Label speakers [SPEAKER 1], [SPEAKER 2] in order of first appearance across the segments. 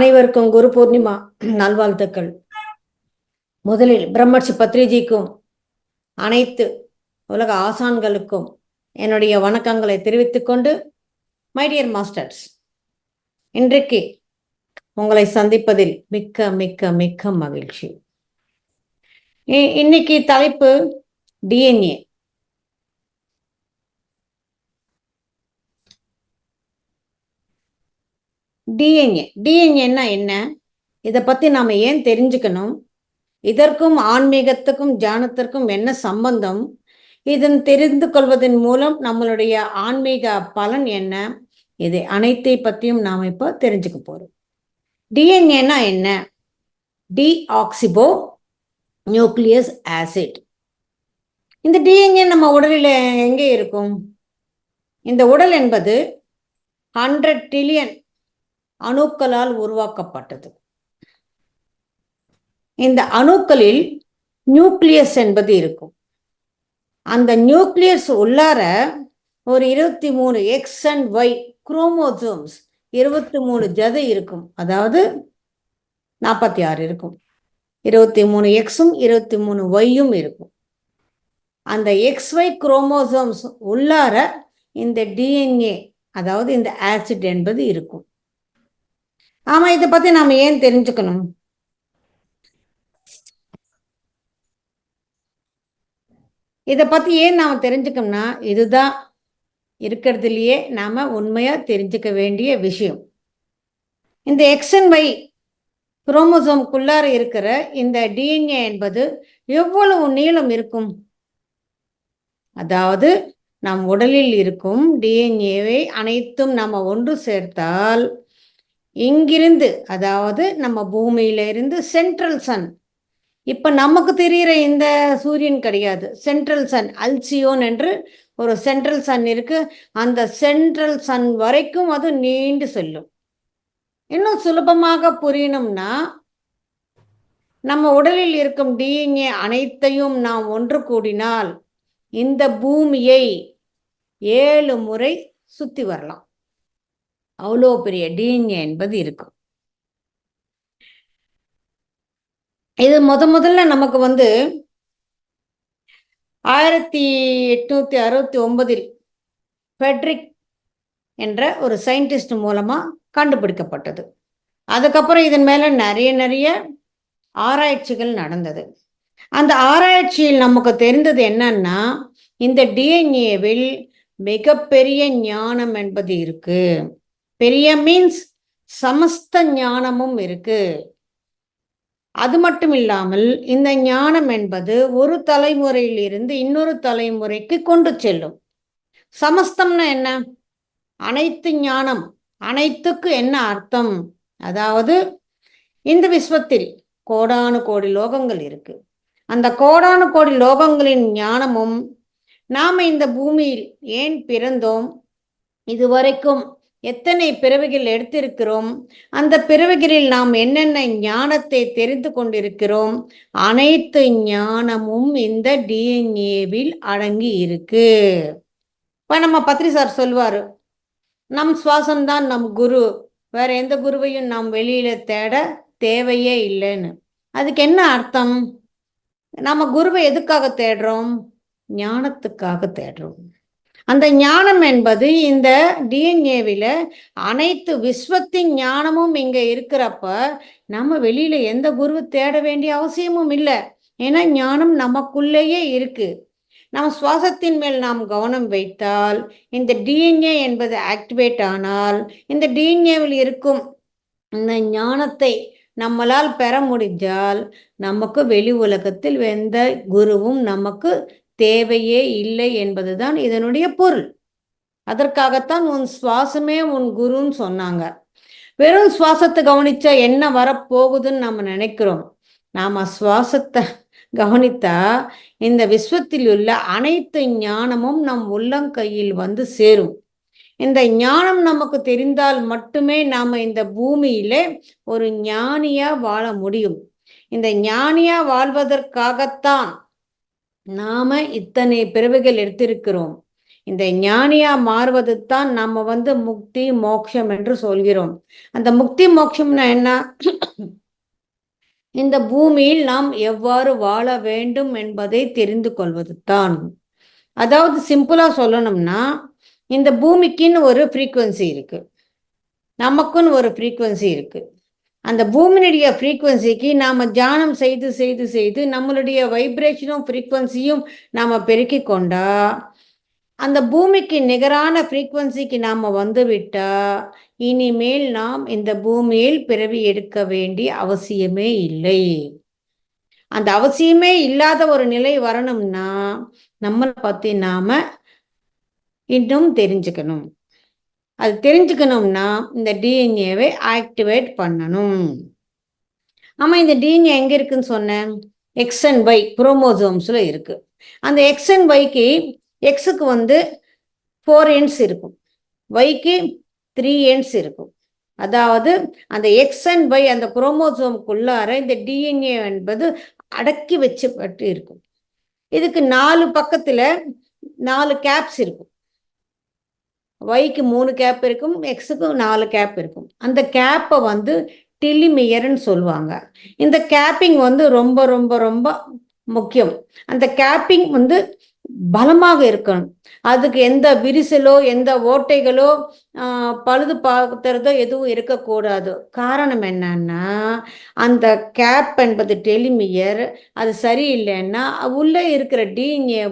[SPEAKER 1] அனைவருக்கும் குரு பூர்ணிமா நல்வாழ்த்துக்கள். முதலில் பிரம்மர்ஷி பத்ரிஜிக்கும் அனைத்து உலக ஆசான்களுக்கும் என்னுடைய வணக்கங்களை தெரிவித்துக் கொண்டு, மை டியர் மாஸ்டர்ஸ், இன்றைக்கு உங்களை சந்திப்பதில் மிக்க மிக்க மிக்க மகிழ்ச்சி. இன்னைக்கு தலைப்பு டிஎன்ஏ. டிஎன்ஏன்னா என்ன? இதை பத்தி நாம ஏன் தெரிஞ்சுக்கணும்? இதற்கும் ஆன்மீகத்துக்கும் தியானத்திற்கும் என்ன சம்பந்தம்? இதன் தெரிந்து கொள்வதன் மூலம் நம்மளுடைய ஆன்மீக பலன் என்ன? இதை அனைத்தை பற்றியும் நாம் இப்போ தெரிஞ்சுக்க போறோம். டிஎன்ஏனா என்ன? டிஆக்சிபோ நியூக்ளியஸ் ஆசிட். இந்த டிஎன்ஏ நம்ம உடலில் எங்கே இருக்கும்? இந்த உடல் என்பது 100 ட்ரில்லியன் அணுக்களால் உருவாக்கப்பட்டது. இந்த அணுக்களில் நியூக்ளியஸ் என்பது இருக்கும். அந்த நியூக்ளியஸ் உள்ளார ஒரு 23 எக்ஸ் அண்ட் ஒய் குரோமோசோம்ஸ் 23 ஜதை இருக்கும். அதாவது 46 இருக்கும். 23 எக்ஸும் 23 ஒய்யும் இருக்கும். அந்த எக்ஸ் ஒய் குரோமோசோம்ஸ் உள்ளார இந்த டிஎன்ஏ, அதாவது இந்த ஆசிட் என்பது இருக்கும். ஆமா, இதை பத்தி நாம ஏன் தெரிஞ்சுக்கணும்? இதை பத்தி ஏன் நாம தெரிஞ்சுக்கணும்னா, இதுதான் இருக்கிறதுலையே நாம உண்மையா தெரிஞ்சுக்க வேண்டிய விஷயம். இந்த எக்ஸ் அண்ட் ஒய் குரோமோசோம்குள்ளார இருக்கிற இந்த டிஎன்ஏ என்பது எவ்வளவு நீளம் இருக்கும்? அதாவது நம் உடலில் இருக்கும் டிஎன்ஏவை அனைத்தும் நம்ம ஒன்று சேர்த்தால் இங்கிருந்து, அதாவது நம்ம பூமியில இருந்து சென்ட்ரல் சன், இப்ப நமக்கு தெரிகிற இந்த சூரியன் கிடையாது, சென்ட்ரல் சன், அல்சியோன் என்று ஒரு சென்ட்ரல் சன் இருக்கு. அந்த சென்ட்ரல் சன் வரைக்கும் அது நீண்டு செல்லும். இன்னும் சுலபமாக புரியணும்னா, நம்ம உடலில் இருக்கும் டிஎன்ஏ அனைத்தையும் நாம் ஒன்று கூடினால் இந்த பூமியை 7 முறை சுத்தி வரலாம். அவ்வளோ பெரிய டிஎன்ஏ என்பது இருக்கும். இது முதல்ல நமக்கு 1869 ஃபெட்ரிக் என்ற ஒரு சயின்டிஸ்ட் மூலமா கண்டுபிடிக்கப்பட்டது. அதுக்கப்புறம் இதன் மேல நிறைய ஆராய்ச்சிகள் நடந்தது. அந்த ஆராய்ச்சியில் நமக்கு தெரிந்தது என்னன்னா, இந்த டிஎன்ஏவில் மிகப்பெரிய ஞானம் என்பது இருக்கு. பெரிய மீன்ஸ் சமஸ்த ஞானமும் இருக்கு. அது மட்டும் இல்லாமல் இந்த ஞானம் என்பது ஒரு தலைமுறையில் இருந்து இன்னொரு தலைமுறைக்கு கொண்டு செல்லும். சமஸ்தம்னா என்ன? அனைத்து ஞானம். அனைத்துக்கு என்ன அர்த்தம்? அதாவது இந்த விஸ்வத்தில் கோடானு கோடி லோகங்கள் இருக்கு. அந்த கோடானு கோடி லோகங்களின் ஞானமும், நாம இந்த பூமியில் ஏன் பிறந்தோம், இதுவரைக்கும் எத்தனை பிறவிகள் எடுத்திருக்கிறோம், அந்த பிறவிகளில் நாம் என்னென்ன ஞானத்தை தெரிந்து கொண்டிருக்கிறோம், அனைத்து ஞானமும் இந்த டிஎன்ஏவில் அடங்கி இருக்கு. இப்ப நம்ம பத்ரி சார் சொல்வாரு, நம் சுவாசம்தான் நம் குரு, வேற எந்த குருவையும் நாம் வெளியில தேட தேவையே இல்லைன்னு. அதுக்கு என்ன அர்த்தம்? நம்ம குருவை எதுக்காக தேடுறோம்? ஞானத்துக்காக தேடுறோம். அந்த ஞானம் என்பது இந்த டிஎன்ஏவில அனைத்து விஸ்வத்தின் ஞானமும் இங்க இருக்கிறப்ப நம்ம வெளியில எந்த குருவை தேட வேண்டிய அவசியமும் இல்லை. ஏன்னா ஞானம் நமக்குள்ளேயே இருக்கு. நம்ம சுவாசத்தின் மேல் நாம் கவனம் வைத்தால், இந்த டிஎன்ஏ என்பது ஆக்டிவேட் ஆனால், இந்த டிஎன்ஏவில் இருக்கும் இந்த ஞானத்தை நம்மளால் பெற முடிஞ்சால் நமக்கு வெளி உலகத்தில் எந்த குருவும் நமக்கு தேவையே இல்லை என்பதுதான் இதனுடைய பொருள். அதற்காகத்தான் உன் சுவாசமே உன் குருன்னு சொன்னாங்க. வெறும் சுவாசத்தை கவனிச்சா என்ன வரப்போகுதுன்னு நம்ம நினைக்கிறோம். நாம சுவாசத்தை கவனித்தா இந்த விஸ்வத்தில் உள்ள அனைத்து ஞானமும் நம் உள்ளங்கையில் சேரும். இந்த ஞானம் நமக்கு தெரிந்தால் மட்டுமே நாம இந்த பூமியிலே ஒரு ஞானியா வாழ முடியும். இந்த ஞானியா வாழ்வதற்காகத்தான் நாம இத்தனை பிறவிகள் எடுத்திருக்கிறோம். இந்த ஞானியா மாறுவது தான் நம்ம முக்தி மோட்சம் என்று சொல்கிறோம். அந்த முக்தி மோட்சம்னா என்ன? இந்த பூமியில் நாம் எவ்வாறு வாழ வேண்டும் என்பதை தெரிந்து கொள்வது தான். அதாவது சிம்பிளா சொல்லணும்னா, இந்த பூமிக்குன்னு ஒரு ஃப்ரீக்குவன்சி இருக்கு, நமக்குன்னு ஒரு ஃப்ரீக்குவன்சி இருக்கு. அந்த பூமியினுடைய ஃப்ரீக்குவன்சிக்கு நாம் தியானம் செய்து செய்து செய்து நம்மளுடைய வைப்ரேஷனும் ஃப்ரீக்குவன்சியும் நாம் பெருக்கி கொண்டா அந்த பூமிக்கு நிகரான ஃப்ரீக்குவன்சிக்கு நாம் வந்துவிட்டா இனிமேல் நாம் இந்த பூமியில் பிறவி எடுக்க வேண்டிய அவசியமே இல்லை. அந்த அவசியமே இல்லாத ஒரு நிலை வரணும்னா நம்மளை பற்றி நாம் இன்னும் தெரிஞ்சுக்கணும். அது தெரிஞ்சுக்கணும்னா இந்த டிஎன்ஏவை ஆக்டிவேட் பண்ணணும். ஆமாம், இந்த டிஎன்ஏ எங்கே இருக்குன்னு சொன்னேன்? எக்ஸ் அண்ட் ஒய் குரோமோசோம்ஸில் இருக்குது. அந்த எக்ஸ் அண்ட் ஒய்க்கு எக்ஸுக்கு 4 எண்ட்ஸ் இருக்கும், ஒய்க்கு 3 எண்ட்ஸ் இருக்கும். அதாவது அந்த எக்ஸ் அண்ட் ஒய் அந்த குரோமோசோம்குள்ளார இந்த டிஎன்ஏ என்பது அடக்கி வச்சுப்பட்டு இருக்கும். இதுக்கு 4 பக்கத்தில் 4 கேப்ஸ் இருக்கும். ஒய்க்கு 3 கேப் இருக்கும், எக்ஸுக்கு 4 கேப் இருக்கும். அந்த கேப்பை டெலிமியர்ன்னு சொல்லுவாங்க. இந்த கேப்பிங் ரொம்ப ரொம்ப ரொம்ப முக்கியம். அந்த கேப்பிங் பலமாக இருக்கணும். அதுக்கு எந்த விரிசலோ எந்த ஓட்டைகளோ பழுது பார்த்துறதோ எதுவும் இருக்கக்கூடாது. காரணம் என்னன்னா அந்த கேப் என்பது டெலிமியர், அது சரியில்லைன்னா உள்ளே இருக்கிற டிஎன்ஏ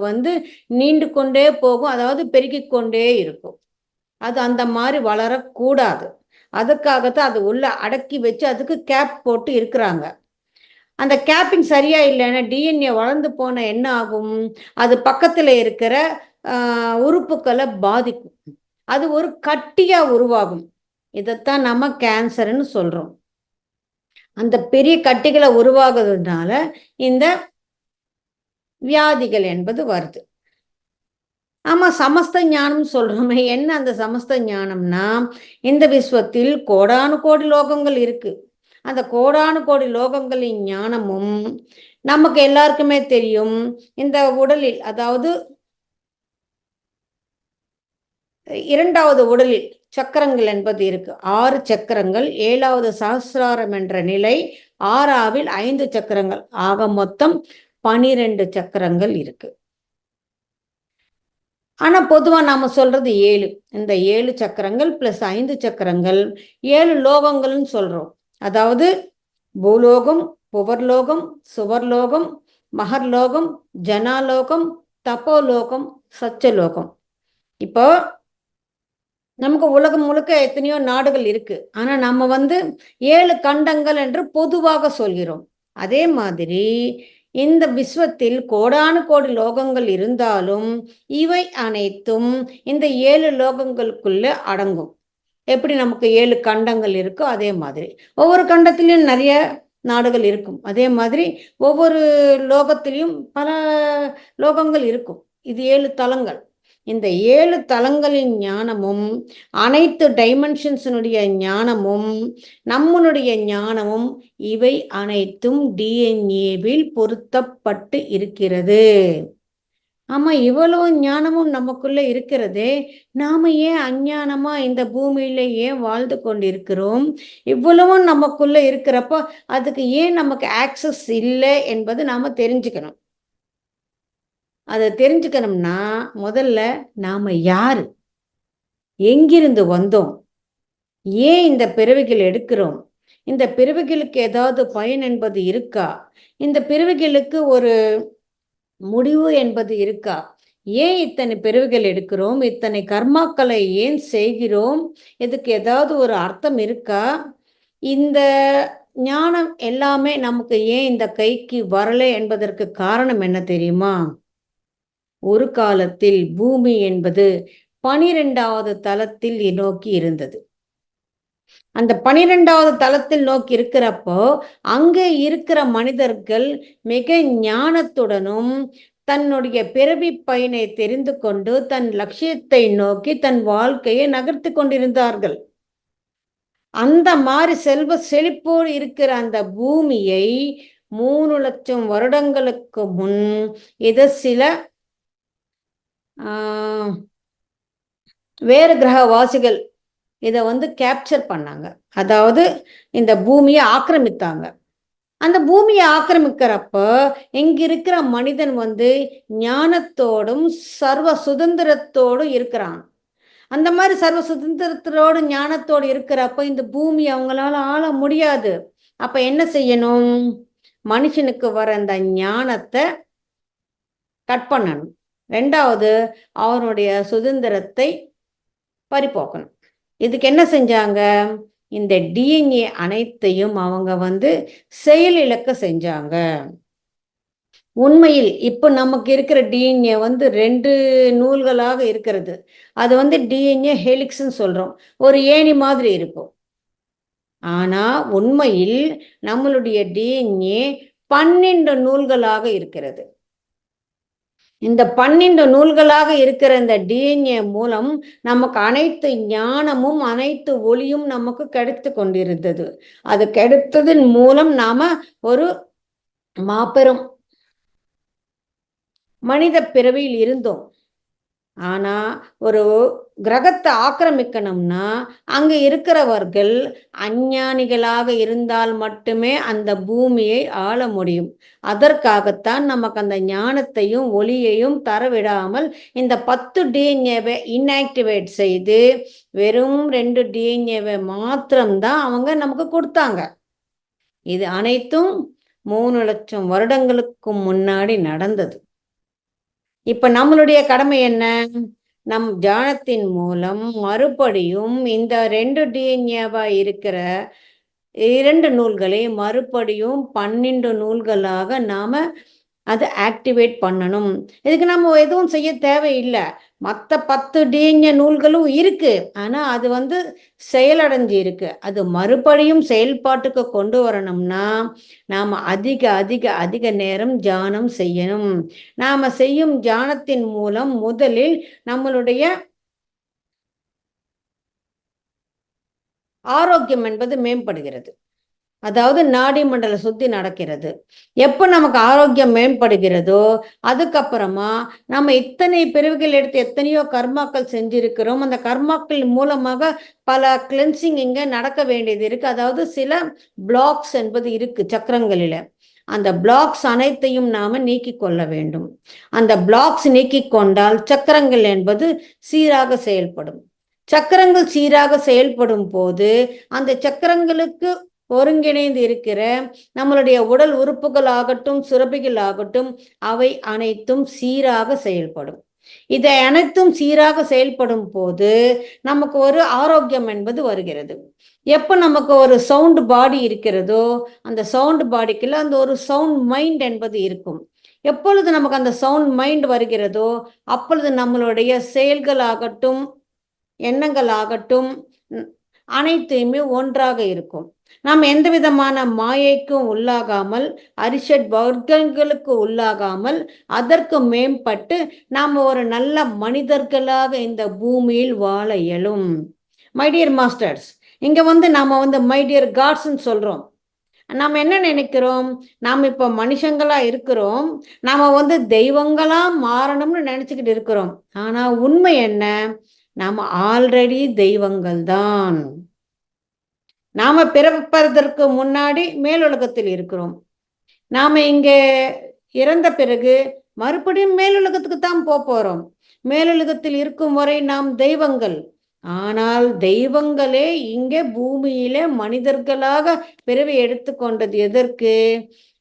[SPEAKER 1] நீண்டு கொண்டே போகும், அதாவது பெருக்கிக் கொண்டே இருக்கும். அது அந்த மாதிரி வளரக்கூடாது. அதுக்காகத்தான் அது உள்ள அடக்கி வச்சு அதுக்கு கேப் போட்டு இருக்கிறாங்க. அந்த கேப்பிங் சரியா இல்லைன்னா டிஎன்ஏ வளர்ந்து போன என்ன ஆகும்? அது பக்கத்தில் இருக்கிற உறுப்புகளை பாதிக்கும். அது ஒரு கட்டியா உருவாகும். இதைத்தான் நம்ம கேன்சர்னு சொல்றோம். அந்த பெரிய கட்டிகளை உருவாகுறதுனால இந்த வியாதிகள் என்பது வருது. ஆமா, சமஸ்த ஞானம் சொல்றோமே. என்ன அந்த சமஸ்த ஞானம்னா, இந்த விஸ்வத்தில் கோடானு கோடி லோகங்கள் இருக்கு. அந்த கோடானு கோடி லோகங்களின் ஞானமும் நமக்கு எல்லாருக்குமே தெரியும். இந்த உடலில், அதாவது 2வது உடலில் சக்கரங்கள் என்பது இருக்கு. 6 சக்கரங்கள், 7வது சஹஸ்ராரம் என்ற நிலை, 6ஆவில் 5 சக்கரங்கள், ஆக மொத்தம் 12 சக்கரங்கள் இருக்கு. ஆனா பொதுவா நாம சொல்றது 7. இந்த 7 சக்கரங்கள் பிளஸ் 5 சக்கரங்கள் 7 லோகங்கள்னு சொல்றோம். அதாவது பூலோகம், புவர்லோகம், சுவர்லோகம், மகர்லோகம், ஜனாலோகம், தப்போலோகம், சச்சலோகம். இப்போ நமக்கு உலகம் முழுக்க எத்தனையோ நாடுகள் இருக்கு. ஆனா நம்ம 7 கண்டங்கள் என்று பொதுவாக சொல்கிறோம். அதே மாதிரி இந்த விஸ்வத்தில் கோடானு கோடி லோகங்கள் இருந்தாலும் இவை அனைத்தும் இந்த 7 லோகங்களுக்குள்ள அடங்கும். எப்படி நமக்கு 7 கண்டங்கள் இருக்கோ அதே மாதிரி ஒவ்வொரு கண்டத்திலையும் நிறைய நாடுகள் இருக்கும். அதே மாதிரி ஒவ்வொரு லோகத்திலையும் பல லோகங்கள் இருக்கும். இது 7 தலங்கள். இந்த 7 தலங்களின் ஞானமும் அனைத்து டைமென்ஷன்ஸினுடைய ஞானமும் நம்மளுடைய ஞானமும் இவை அனைத்தும் டிஎன்ஏவில் பொருத்தப்பட்டு இருக்கிறது. ஆமா, இவ்வளவு ஞானமும் நமக்குள்ள இருக்கிறதே, நாம ஏன் அஞ்ஞானமா இந்த பூமியில ஏன் வாழ்ந்து கொண்டிருக்கிறோம்? இவ்வளவும் நமக்குள்ள இருக்கிறப்போ அதுக்கு ஏன் நமக்கு ஆக்சஸ் இல்லை என்பது நாம தெரிஞ்சுக்கணும். அதை தெரிஞ்சுக்கணும்னா முதல்ல நாம யாரு, எங்கிருந்து வந்தோம், ஏன் இந்த பிறவிகள் எடுக்கிறோம், இந்த பிறவிகளுக்கு ஏதாவது பயன் என்பது இருக்கா, இந்த பிறவிகளுக்கு ஒரு முடிவு என்பது இருக்கா, ஏன் இத்தனை பிறவிகள் எடுக்கிறோம், இத்தனை கர்மாக்களை ஏன் செய்கிறோம், இதுக்கு ஏதாவது ஒரு அர்த்தம் இருக்கா, இந்த ஞானம் எல்லாமே நமக்கு ஏன் இந்த கைக்கு வரலை என்பதற்கு காரணம் என்ன தெரியுமா? ஒரு காலத்தில் பூமி என்பது 12வது தலத்தில் நோக்கி இருந்தது. அந்த 12வது தலத்தில் நோக்கி இருக்கிறப்போ அங்கே இருக்கிற மனிதர்கள் மிக ஞானத்துடனும் தன்னுடைய பிறவி பயனை தெரிந்து கொண்டு தன் லட்சியத்தை நோக்கி தன் வாழ்க்கையை நகர்த்தி கொண்டிருந்தார்கள். அந்த மாதிரி செல்வ செழிப்போடு இருக்கிற அந்த பூமியை 3 லட்சம் வருடங்களுக்கு முன் இது சில வேறு கிரகவாசிகள் இதை வந்து கேப்சர் பண்ணாங்க. அதாவது இந்த பூமியை ஆக்கிரமித்தாங்க. அந்த பூமியை ஆக்கிரமிக்கிறப்ப இங்க இருக்கிற மனிதன் வந்து ஞானத்தோடும் சர்வ சுதந்திரத்தோடும் இருக்கிறான். அந்த மாதிரி சர்வ சுதந்திரத்தோடு ஞானத்தோடு இருக்கிறப்ப இந்த பூமி அவங்களால ஆள முடியாது. அப்ப என்ன செய்யணும்? மனுஷனுக்கு வர அந்த ஞானத்தை கட் பண்ணணும். ரெண்டாவது, அவனுடைய சுதந்திரத்தை பறிபோக்கணும். இதுக்கு என்ன செஞ்சாங்க? இந்த டிஎன்ஏ அனைத்தையும் அவங்க வந்து செயலிழக்க செஞ்சாங்க. உண்மையில் இப்போ நமக்கு இருக்கிற டிஎன்ஏ வந்து 2 நூல்களாக இருக்கிறது. அது வந்து டிஎன்ஏ ஹெலிக்ஸ்ன்னு சொல்றோம். ஒரு ஏணி மாதிரி இருக்கும். ஆனா உண்மையில் நம்மளுடைய டிஎன்ஏ 12 நூல்களாக இருக்கிறது. இந்த 12 நூல்களாக இருக்கிற இந்த டிஎன்ஏ மூலம் நமக்கு அனைத்து ஞானமும் அனைத்து ஒளியும் நமக்கு கிடைத்து கொண்டிருந்தது. அது கிடைத்ததன் மூலம் நாம ஒரு மாபெரும் மனித பிறவியில் இருந்தோம். ஆனா ஒரு கிரகத்தை ஆக்கிரமிக்கணும்னா அங்க இருக்கிறவர்கள் அஞ்ஞானிகளாக இருந்தால் மட்டுமே அந்த பூமியை ஆள முடியும். அதற்காகத்தான் நமக்கு அந்த ஞானத்தையும் ஒளியையும் தரவிடாமல் இந்த 10 டிஎன்ஏவை இன்ஆக்டிவேட் செய்து வெறும் 2 டிஎன்ஏவை மாத்திரம்தான் அவங்க நமக்கு கொடுத்தாங்க. இது அனைத்தும் 3 லட்சம் வருடங்களுக்கு முன்னாடி நடந்தது. இப்ப நம்மளுடைய கடமை என்ன? நம் தியானத்தின் மூலம் மறுபடியும் இந்த 2 டிஎன்ஏவா இருக்கிற 2 நூல்களை மறுபடியும் 12 நூல்களாக நாம அதை ஆக்டிவேட் பண்ணணும். இதுக்கு நம்ம எதுவும் செய்ய தேவையில்லை. மற்ற 10 டிஎன்ஏ நூல்களும் இருக்கு. ஆனா அது வந்து செயலடைஞ்சு இருக்கு. அது மறுபடியும் செயல்பாட்டுக்கு கொண்டு வரணும்னா நாம அதிக அதிக அதிக நேரம் தியானம் செய்யணும். நாம செய்யும் தியானத்தின் மூலம் முதலில் நம்மளுடைய ஆரோக்கியம் என்பது மேம்படுகிறது. அதாவது நாடி மண்டல சுத்தி நடக்கிறது. எப்போ நமக்கு ஆரோக்கியம் மேம்படுகிறதோ அதுக்கப்புறமா நம்ம இத்தனை பிரிவுகள் எடுத்து எத்தனையோ கர்மாக்கள் செஞ்சிருக்கிறோம். அந்த கர்மாக்கள் மூலமாக பல கிளென்சிங் இங்க நடக்க வேண்டியது இருக்கு. அதாவது சில பிளாக்ஸ் என்பது இருக்கு சக்கரங்களில. அந்த பிளாக்ஸ் அனைத்தையும் நாம நீக்கி கொள்ள வேண்டும். அந்த பிளாக்ஸ் நீக்கி கொண்டால் சக்கரங்கள் என்பது சீராக செயல்படும். சக்கரங்கள் சீராக செயல்படும் போது அந்த சக்கரங்களுக்கு ஒருங்கிணைந்து இருக்கிற நம்மளுடைய உடல் உறுப்புகள் ஆகட்டும் சுரப்பிகள் ஆகட்டும் அவை அனைத்தும் சீராக செயல்படும். இதை அனைத்தும் சீராக செயல்படும் போது நமக்கு ஒரு ஆரோக்கியம் என்பது வருகிறது. எப்போ நமக்கு ஒரு சவுண்ட் பாடி இருக்கிறதோ அந்த சவுண்ட் பாடிக்குள்ள அந்த ஒரு சவுண்ட் மைண்ட் என்பது இருக்கும். எப்பொழுது நமக்கு அந்த சவுண்ட் மைண்ட் வருகிறதோ அப்பொழுது நம்மளுடைய செயல்கள் ஆகட்டும் எண்ணங்கள் ஆகட்டும் அனைத்தையுமே ஒன்றாக இருக்கும். நாம் எந்த விதமான மாயைக்கும் உள்ளாகாமல் அரிஷட் வர்க்கங்களுக்கு உள்ளாகாமல் அதற்கு மேம்பட்டு நாம் ஒரு நல்ல மனிதர்களாக இந்த பூமியில் வாழ இயலும். மை டியர் மாஸ்டர்ஸ், இங்க வந்து நாம வந்து மை டியர் காட்ஸ்ன்னு சொல்றோம். நாம் என்ன நினைக்கிறோம்? நாம் இப்போ மனுஷங்களா இருக்கிறோம். நாம வந்து தெய்வங்களா மாறணும்னு நினைச்சுக்கிட்டு இருக்கிறோம். ஆனா உண்மை என்ன? நாம ஆல்ரெடி தெய்வங்கள் தான். நாம பிறப்பதற்கு முன்னாடி மேலுலகத்தில் இருக்கிறோம். நாம இங்க இறந்த பிறகு மறுபடியும் மேலுலகத்துக்கு தான் போறோம். மேலுலகத்தில் இருக்கும் வரை நாம் தெய்வங்கள். ஆனால் தெய்வங்களே இங்கே பூமியில மனிதர்களாக பிறவி எடுத்துக்கொண்டது எதற்கு?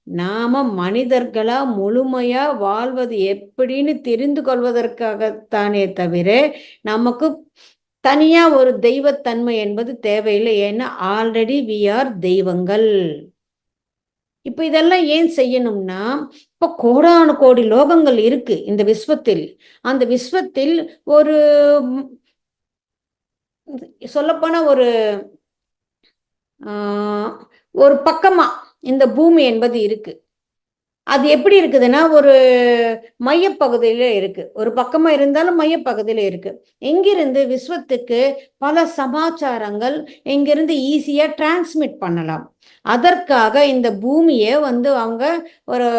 [SPEAKER 1] நாம மனிதர்களா முழுமையா வாழ்வது எப்படின்னு தெரிந்து கொள்வதற்காகத்தானே தவிர நமக்கு தனியா ஒரு தெய்வத்தன்மை என்பது தேவையில்லை. ஏன்னா ஆல்ரெடி வி ஆர் தெய்வங்கள். இப்ப இதெல்லாம் ஏன் செய்யணும்னா இப்ப கோடானு கோடி லோகங்கள் இருக்கு இந்த விஸ்வத்தில். அந்த விஸ்வத்தில் ஒரு சொல்லப்போனா ஒரு பக்கமா இந்த பூமி என்பது இருக்கு. அது எப்படி இருக்குதுன்னா ஒரு மையப்பகுதியில இருக்கு. ஒரு பக்கமா இருந்தாலும் மையப்பகுதியில இருக்கு. எங்கிருந்து விஸ்வத்துக்கு பல சமாச்சாரங்கள் இங்கிருந்து ஈஸியா டிரான்ஸ்மிட் பண்ணலாம். அதற்காக இந்த பூமியை வந்து அவங்க ஒரு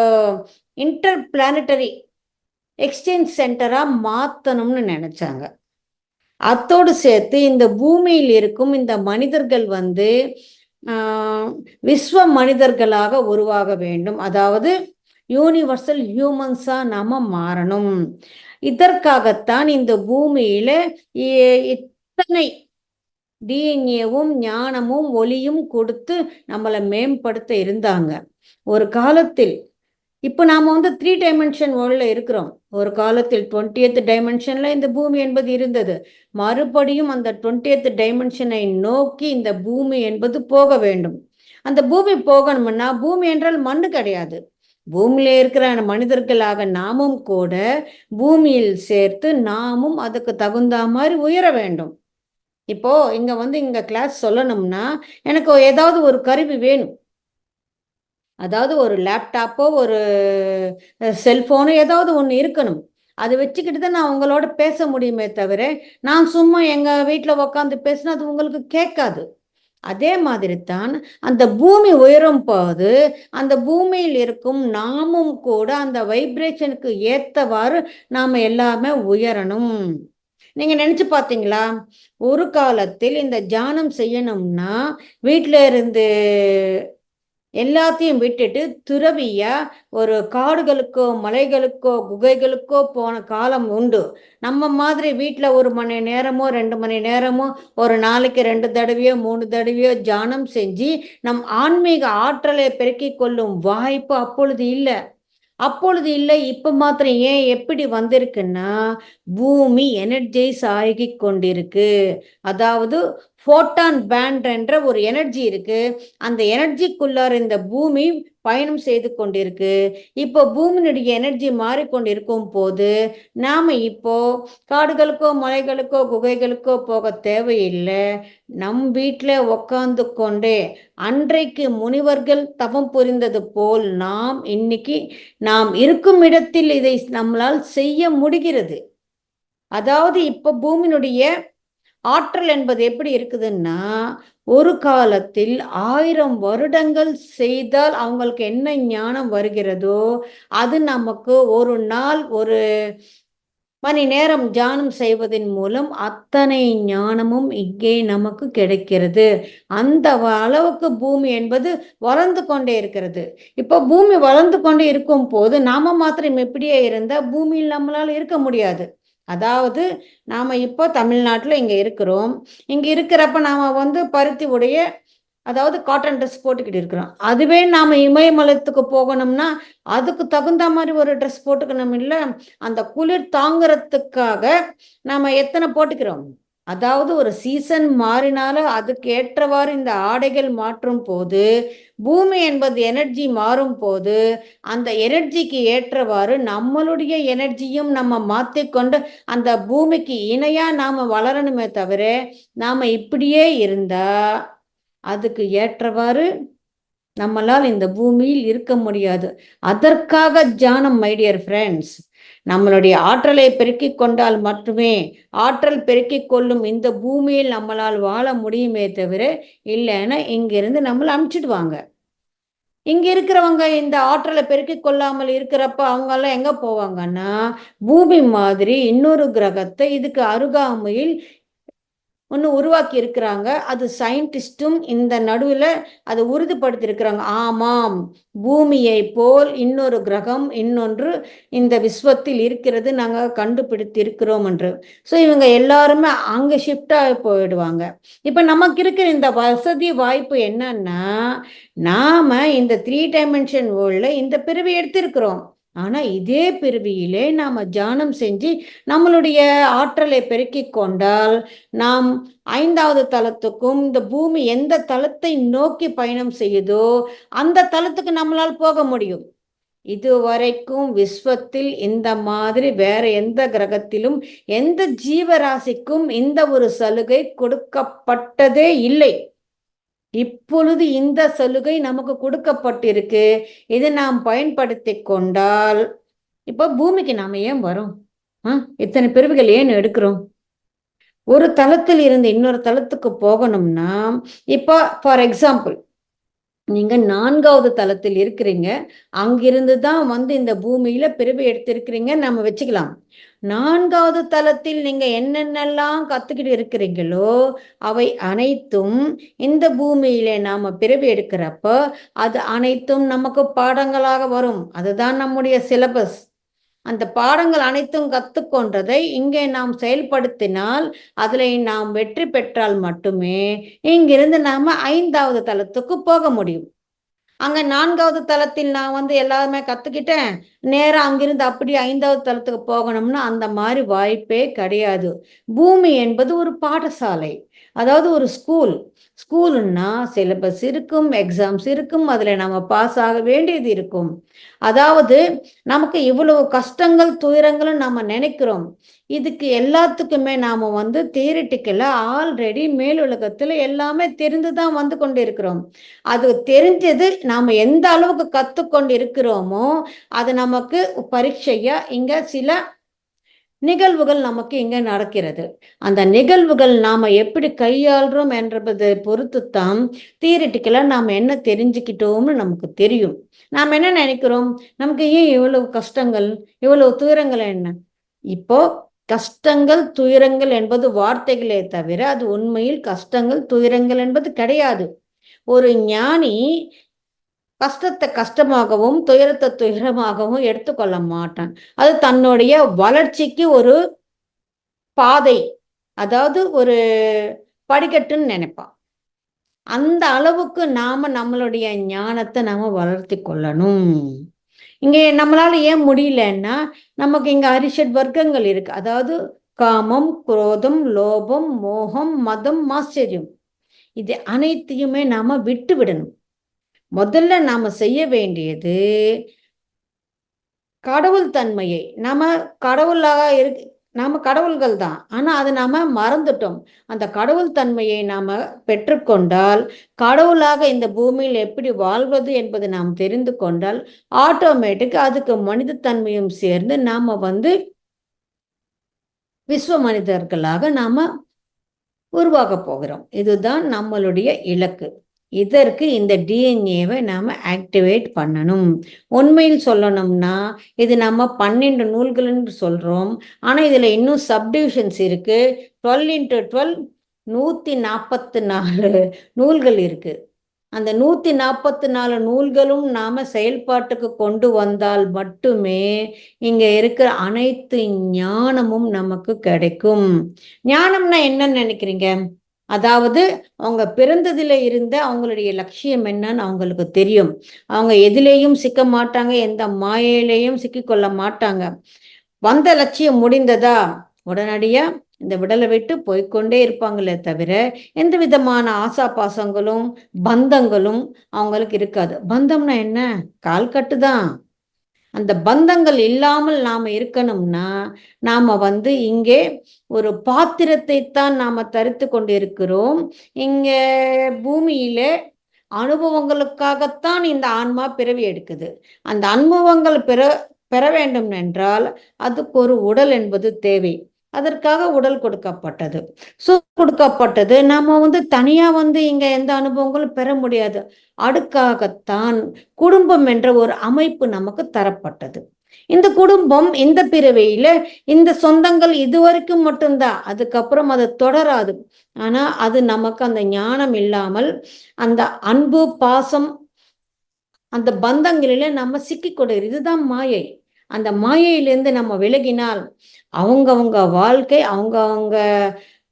[SPEAKER 1] இன்டர் பிளானட்டரி எக்ஸ்சேஞ்ச் சென்டரா மாத்தணும்னு நினைச்சாங்க. அத்தோடு சேர்த்து இந்த பூமியில் இருக்கும் இந்த மனிதர்கள் விஸ்வ மனிதர்களாக உருவாக வேண்டும். அதாவது யூனிவர்சல் ஹியூமன்ஸா நாம மாறணும். இதற்காகத்தான் இந்த பூமியில இத்தனை டிஎன்ஏவும் ஞானமும் ஒளியும் கொடுத்து நம்மளை மேம்படுத்த இருந்தாங்க ஒரு காலத்தில். இப்போ நாம 3 டைமென்ஷன் வேர்ல்ட்ல இருக்கிறோம். ஒரு காலத்தில் 20th டைமென்ஷன்ல இந்த பூமி என்பது இருந்தது. மறுபடியும் அந்த 20th டைமென்ஷனை நோக்கி இந்த பூமி என்பது போக வேண்டும். அந்த பூமி போகணும்னா, பூமி என்றால் மண்ணு கிடையாது. பூமியில இருக்கிற மனிதர்களாக நாமும் கூட பூமியில் சேர்த்து நாமும் அதுக்கு தகுந்த மாதிரி உயர வேண்டும். இப்போ இங்க கிளாஸ் சொல்லணும்னா எனக்கு ஏதாவது ஒரு கருவி வேணும். அதாவது ஒரு லேப்டாப்போ ஒரு செல்போனோ ஏதாவது ஒன்று இருக்கணும். அதை வச்சுக்கிட்டு தான் நான் உங்களோட பேச முடியுமே தவிர நான் சும்மா எங்கள் வீட்டில் உக்காந்து பேசினா அது உங்களுக்கு கேட்காது. அதே மாதிரி தான் அந்த பூமி உயரும் போது அந்த பூமியில் இருக்கும் நாமும் கூட அந்த வைப்ரேஷனுக்கு ஏற்றவாறு நாம் எல்லாமே உயரணும். நீங்க நினைச்சு பார்த்தீங்களா? ஒரு காலத்தில் இந்த தியானம் செய்யணும்னா வீட்டில இருந்து எல்லாத்தையும் விட்டுட்டு துறவியா ஒரு காடுகளுக்கோ மலைகளுக்கோ குகைகளுக்கோ போன காலம் உண்டு. நம்ம மாதிரி வீட்டில் 1 மணி நேரமோ 2 மணி நேரமோ ஒரு நாளைக்கு 2 தடவையோ 3 தடவையோ தியானம் செஞ்சு நம் ஆன்மீக ஆற்றலை பெருக்கிக் கொள்ளும் வாய்ப்பு அப்பொழுது இல்லை. இப்போ மாத்திரம் ஏன் எப்படி வந்திருக்குன்னா, பூமி எனர்ஜைஸ் ஆகி கொண்டிருக்கு. அதாவது ஃபோட்டான் பேண்ட் என்ற ஒரு எனர்ஜி இருக்கு. அந்த எனர்ஜிக்குள்ளார இந்த பூமி பயணம் செய்து கொண்டிருக்கு. இப்போ பூமியினுடைய எனர்ஜி மாறிக்கொண்டிருக்கும் போது நாம இப்போ காடுகளுக்கோ மலைகளுக்கோ குகைகளுக்கோ போக தேவையில்லை. நம் வீட்டில் உக்காந்து கொண்டே அன்றைக்கு முனிவர்கள் தவம் புரிந்தது போல் இன்னைக்கு நாம் இருக்கும் இடத்தில் இதை நம்மளால் செய்ய முடிகிறது. அதாவது இப்போ பூமியினுடைய ஆற்றல் என்பது எப்படி இருக்குதுன்னா, ஒரு காலத்தில் 1000 வருடங்கள் செய்தால் அவங்களுக்கு என்ன ஞானம் வருகிறதோ அது நமக்கு ஒரு நாள் 1 மணி நேரம் தியானம் செய்வதன் மூலம் அத்தனை ஞானமும் இங்கே நமக்கு கிடைக்கிறது. அந்த அளவுக்கு பூமி என்பது வளர்ந்து கொண்டே இருக்கிறது. இப்போ பூமி வளர்ந்து கொண்டே இருக்கும் போது நாம மாத்திரம் எப்படியே இருந்தால் பூமியில் நம்மளால் இருக்க முடியாது. அதாவது நாம் இப்போ தமிழ்நாட்டில் இங்கே இருக்கிறோம். இங்கே இருக்கிறப்ப நாம் பருத்தி உடைய அதாவது காட்டன் ட்ரெஸ் போட்டுக்கிட்டு இருக்கிறோம். அதுவே நாம் இமயமலத்துக்கு போகணும்னா அதுக்கு தகுந்த மாதிரி ஒரு ட்ரெஸ் போட்டுக்கணும். இல்லை, அந்த குளிர் தாங்கிறதுக்காக நாம் எத்தனை போட்டுக்கிறோம். அதாவது ஒரு சீசன் மாறினாலும் அதுக்கு ஏற்றவாறு இந்த ஆடைகள் மாற்றும் போது பூமி என்பது எனர்ஜி மாறும் போது அந்த எனர்ஜிக்கு ஏற்றவாறு நம்மளுடைய எனர்ஜியும் நம்ம மாற்றிக்கொண்டு அந்த பூமிக்கு இணையா நாம் வளரணுமே தவிர நாம் இப்படியே இருந்தா அதுக்கு ஏற்றவாறு நம்மளால் இந்த பூமியில் இருக்க முடியாது. அதற்காக தியானம் மை டியர் ஃப்ரெண்ட்ஸ். நம்மளுடைய ஆற்றலை பெருக்கிக் கொண்டால் மட்டுமே ஆற்றல் பெருக்கிக் கொள்ளும் இந்த பூமியில் நம்மளால் வாழ முடியுமே தவிர இல்லைன்னா இங்கிருந்து நம்மளை அனுப்பிச்சிடுவாங்க. இங்க இருக்கிறவங்க இந்த ஆற்றலை பெருக்கிக் கொள்ளாமல் இருக்கிறப்ப அவங்கெல்லாம் எங்க போவாங்கன்னா பூமி மாதிரி இன்னொரு கிரகத்தை இதுக்கு அருகாமையில் ஒன்று உருவாக்கி இருக்கிறாங்க. அது சயின்டிஸ்டும் இந்த நடுவில் அதை உறுதிப்படுத்தி இருக்கிறாங்க. ஆமாம், பூமியை போல் இன்னொரு கிரகம் இன்னொன்று இந்த விஸ்வத்தில் இருக்கிறது, நாங்கள் கண்டுபிடித்து இருக்கிறோம் என்று. ஸோ இவங்க எல்லாருமே அங்கே ஷிஃப்டாக போயிடுவாங்க. இப்போ நமக்கு இருக்கிற இந்த வசதி வாய்ப்பு என்னன்னா, நாம் இந்த 3 டைமென்ஷன் வேர்ல்டில் இந்த பிறவி எடுத்திருக்கிறோம். ஆனால் இதே பிறவியிலே நாம் தியானம் செஞ்சு நம்மளுடைய ஆற்றலை பெருக்கிக் கொண்டால் நாம் 5வது தளத்துக்கும் இந்த பூமி எந்த தளத்தை நோக்கி பயணம் செய்யுதோ அந்த தளத்துக்கு நம்மளால் போக முடியும். இதுவரைக்கும் விஸ்வத்தில் இந்த மாதிரி வேற எந்த கிரகத்திலும் எந்த ஜீவராசிக்கும் இந்த ஒரு சலுகை கொடுக்கப்பட்டதே இல்லை. இப்பொழுது இந்த சலுகை நமக்கு கொடுக்கப்பட்டிருக்கு. இதை நாம் பயன்படுத்தி கொண்டால் இப்போ பூமிக்கு நாம ஏன் வரோம்? இத்தனை பிரிவுகள் ஏன் எடுக்கிறோம்? ஒரு தளத்தில் இருந்து இன்னொரு தளத்துக்கு போகணும்னா இப்போ ஃபார் எக்ஸாம்பிள் நீங்க 4வது தளத்தில் இருக்கிறீங்க. அங்கிருந்து தான் வந்து இந்த பூமியில பிறவி எடுத்திருக்கிறீங்க நம்ம வச்சுக்கலாம். 4வது தளத்தில் நீங்க என்னென்னலாம் கத்துக்கிட்டு இருக்கிறீங்களோ, அவை அனைத்தும் இந்த பூமியிலே நாம பிறவி எடுக்கிறப்ப, அது அனைத்தும் நமக்கு பாடங்களாக வரும். அதுதான் நம்முடைய சிலபஸ். அந்த பாடங்கள் அனைத்தும் கத்துக்கொண்டதை இங்கே நாம் செயல்படுத்தினால், அதில் நாம் வெற்றி பெற்றால் மட்டுமே இங்கிருந்து நாம 5வது தளத்துக்கு போக முடியும். அங்க 4வது தளத்தில் நான் வந்து எல்லாமே கத்துக்கிட்டேன். நேரா அங்கிருந்து அப்படியே 5வது தளத்துக்கு போகணும்னா, அந்த மாரி வாய்ப்பே கிடையாது. பூமி என்பது ஒரு பாடசாலை. அதாவது ஒரு ஸ்கூல். ஸ்கூலுன்னா சிலபஸ் இருக்கும், எக்ஸாம்ஸ் இருக்கும். அதுல நம்ம பாஸ் ஆக வேண்டியது இருக்கும். அதாவது நமக்கு இவ்வளவு கஷ்டங்கள், துயரங்களும் நம்ம நினைக்கிறோம். இதுக்கு எல்லாத்துக்குமே நாம வந்து தியரிட்டிக்கலா ஆல்ரெடி மேலுலகத்துல எல்லாமே தெரிந்து தான் வந்து கொண்டிருக்கிறோம். அது தெரிஞ்சது நாம எந்த அளவுக்கு கத்துக்கொண்டு இருக்கிறோமோ, அது நமக்கு பரீட்சையா இங்க சில நிகழ்வுகள் நமக்கு இங்க நடக்கிறது. அந்த நிகழ்வுகள் நாம எப்படி கையாளுறோம் என்பதை பொறுத்துத்தான் தியரிட்டிக்கலா நாம என்ன தெரிஞ்சுக்கிட்டோம்னு நமக்கு தெரியும். நாம என்ன நினைக்கிறோம்? நமக்கு ஏன் இவ்வளவு கஷ்டங்கள், இவ்வளவு துயரங்கள் என்ன? இப்போ கஷ்டங்கள், துயரங்கள் என்பது வார்த்தைகளே தவிர, அது உண்மையில் கஷ்டங்கள், துயரங்கள் என்பது கிடையாது. ஒரு ஞானி கஷ்டத்தை கஷ்டமாகவும், துயரத்தை துயரமாகவும் எடுத்துக்கொள்ள மாட்டான். அது தன்னுடைய வளர்ச்சிக்கு ஒரு பாதை, அதாவது ஒரு படிக்கட்டுன்னு நினைப்பான். அந்த அளவுக்கு நாம நம்மளுடைய ஞானத்தை நாம வளர்த்தி கொள்ளணும். இங்கே நம்மளால ஏன் முடியலன்னா, நமக்கு இங்க அரிஷட் வர்க்கங்கள் இருக்கு. அதாவது காமம், குரோதம், லோபம், மோகம், மதம், ஆச்சரியம். இது அனைத்தையுமே நாம விட்டு விடணும். முதல்ல நாம செய்ய வேண்டியது கடவுள் தன்மையை, நாம கடவுளாக இருக்கு, நாம கடவுள்கள் தான். ஆனா அதை நாம மறந்துட்டோம். அந்த கடவுள் தன்மையை நாம பெற்றுக்கொண்டால், கடவுளாக இந்த பூமியில் எப்படி வாழ்வது என்பதை நாம் தெரிந்து கொண்டால், ஆட்டோமேட்டிக் அதுக்கு மனித தன்மையும் சேர்ந்து நாம வந்து விஸ்வ மனிதர்களாக நாம உருவாக போகிறோம். இதுதான் நம்மளுடைய இலக்கு. இதற்கு இந்த டிஎன்ஏவை நாம ஆக்டிவேட் பண்ணணும். உண்மையில் சொல்லணும்னா, இது நம்ம 12 நூல்கள்னு சொல்றோம். ஆனா இதுல இன்னும் சப்டிவிஷன்ஸ் இருக்கு. 12 into 12 144 நூல்கள் இருக்கு. அந்த 144 நூல்களும் நாம செயல்பாட்டுக்கு கொண்டு வந்தால் மட்டுமே இங்க இருக்கிற அனைத்து ஞானமும் நமக்கு கிடைக்கும். ஞானம்னா என்னன்னு நினைக்கிறீங்க? அதாவது அவங்க பிறந்ததுல இருந்த அவங்களுடைய லட்சியம் என்னன்னு அவங்களுக்கு தெரியும். அவங்க எதிலேயும் சிக்க மாட்டாங்க, எந்த மாயையிலையும் சிக்கிக்கொள்ள மாட்டாங்க. வந்த லட்சியம் முடிந்ததா, உடனடியா இந்த விடலை விட்டு போய்க்கொண்டே இருப்பாங்களே தவிர, எந்த விதமான ஆசா பாசங்களும் பந்தங்களும் அவங்களுக்கு இருக்காது. பந்தம்னா என்ன? கால் கட்டுதான். அந்த பந்தங்கள் இல்லாமல் நாம இருக்கணும்னா, நாம வந்து இங்கே ஒரு பாத்திரத்தை தான் நாம தரித்து கொண்டிருக்கிறோம். இங்க பூமியில அனுபவங்களுக்காகத்தான் இந்த ஆன்மா பிறவி எடுக்குது. அந்த அனுபவங்கள் பெற வேண்டும் என்றால் அதுக்கு ஒரு உடல் என்பது தேவை. அதற்காக உடல் கொடுக்கப்பட்டது. கொடுக்கப்பட்டது. நம்ம வந்து தனியா வந்து இங்க எந்த அனுபவங்களும் பெற முடியாது. அடுக்காகத்தான் குடும்பம் என்ற ஒரு அமைப்பு நமக்கு தரப்பட்டது. இந்த குடும்பம் இந்த பிறவியில இந்த சொந்தங்கள் இதுவரைக்கும் மட்டும்தான். அதுக்கப்புறம் அது தொடராது. ஆனா அது நமக்கு அந்த ஞானம் இல்லாமல் அந்த அன்பு, பாசம், அந்த பந்தங்களில நம்ம சிக்கிக்கொள்கிறது. இதுதான் மாயை. அந்த மாயையிலிருந்து நம்ம விலகினால் அவங்கவங்க வாழ்க்கை அவங்கவங்க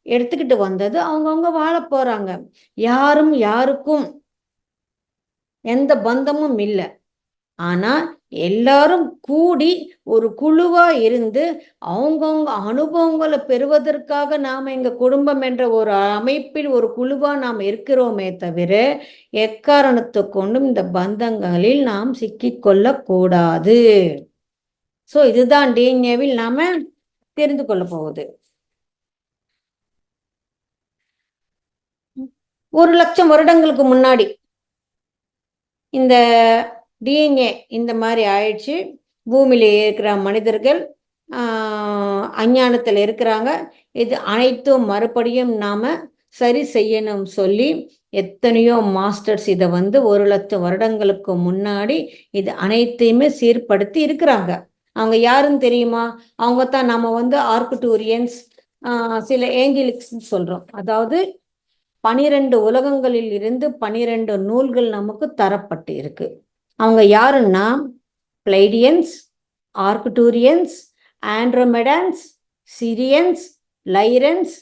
[SPEAKER 1] எடுத்துக்கிட்டு வந்தது அவங்கவங்க வாழ போறாங்க. யாரும் யாருக்கும் எந்த பந்தமும் இல்லை. ஆனா எல்லாரும் கூடி ஒரு குழுவா இருந்து அவங்கவுங்க அனுபவங்களை பெறுவதற்காக நாம எங்க குடும்பம் என்ற ஒரு அமைப்பில் ஒரு குழுவா நாம் இருக்கிறோமே தவிர, எக்காரணத்தை கொண்டும் இந்த பந்தங்களில் நாம் சிக்கிக்கொள்ள கூடாது. இதுதான் டிஎன்ஏவில் நாம தெரிந்து கொள்ள போகுது. 1,00,000 வருடங்களுக்கு முன்னாடி இந்த டிஎன்ஏ இந்த மாதிரி ஆயிடுச்சு. பூமியில இருக்கிற மனிதர்கள் அஞ்ஞானத்தில் இருக்கிறாங்க. இது அனைத்தும் மறுபடியும் நாம சரி செய்யணும் சொல்லி எத்தனையோ மாஸ்டர்ஸ் இதை 1,00,000 வருடங்களுக்கு முன்னாடி இது அனைத்தையுமே சீர்படுத்தி இருக்கிறாங்க. அவங்க யாருன்னு தெரியுமா? அவங்க தான் நம்ம ஆர்க்டூரியன்ஸ், சில ஏஞ்சலிக்ஸ் சொல்றோம். அதாவது 12 உலகங்களில் இருந்து 12 நூல்கள் நமக்கு தரப்பட்டு இருக்கு. அவங்க யாருன்னா பிளைடியன்ஸ், ஆர்க்டூரியன்ஸ், ஆண்ட்ரோமெடான்ஸ், சிரியன்ஸ், லைரன்ஸ்,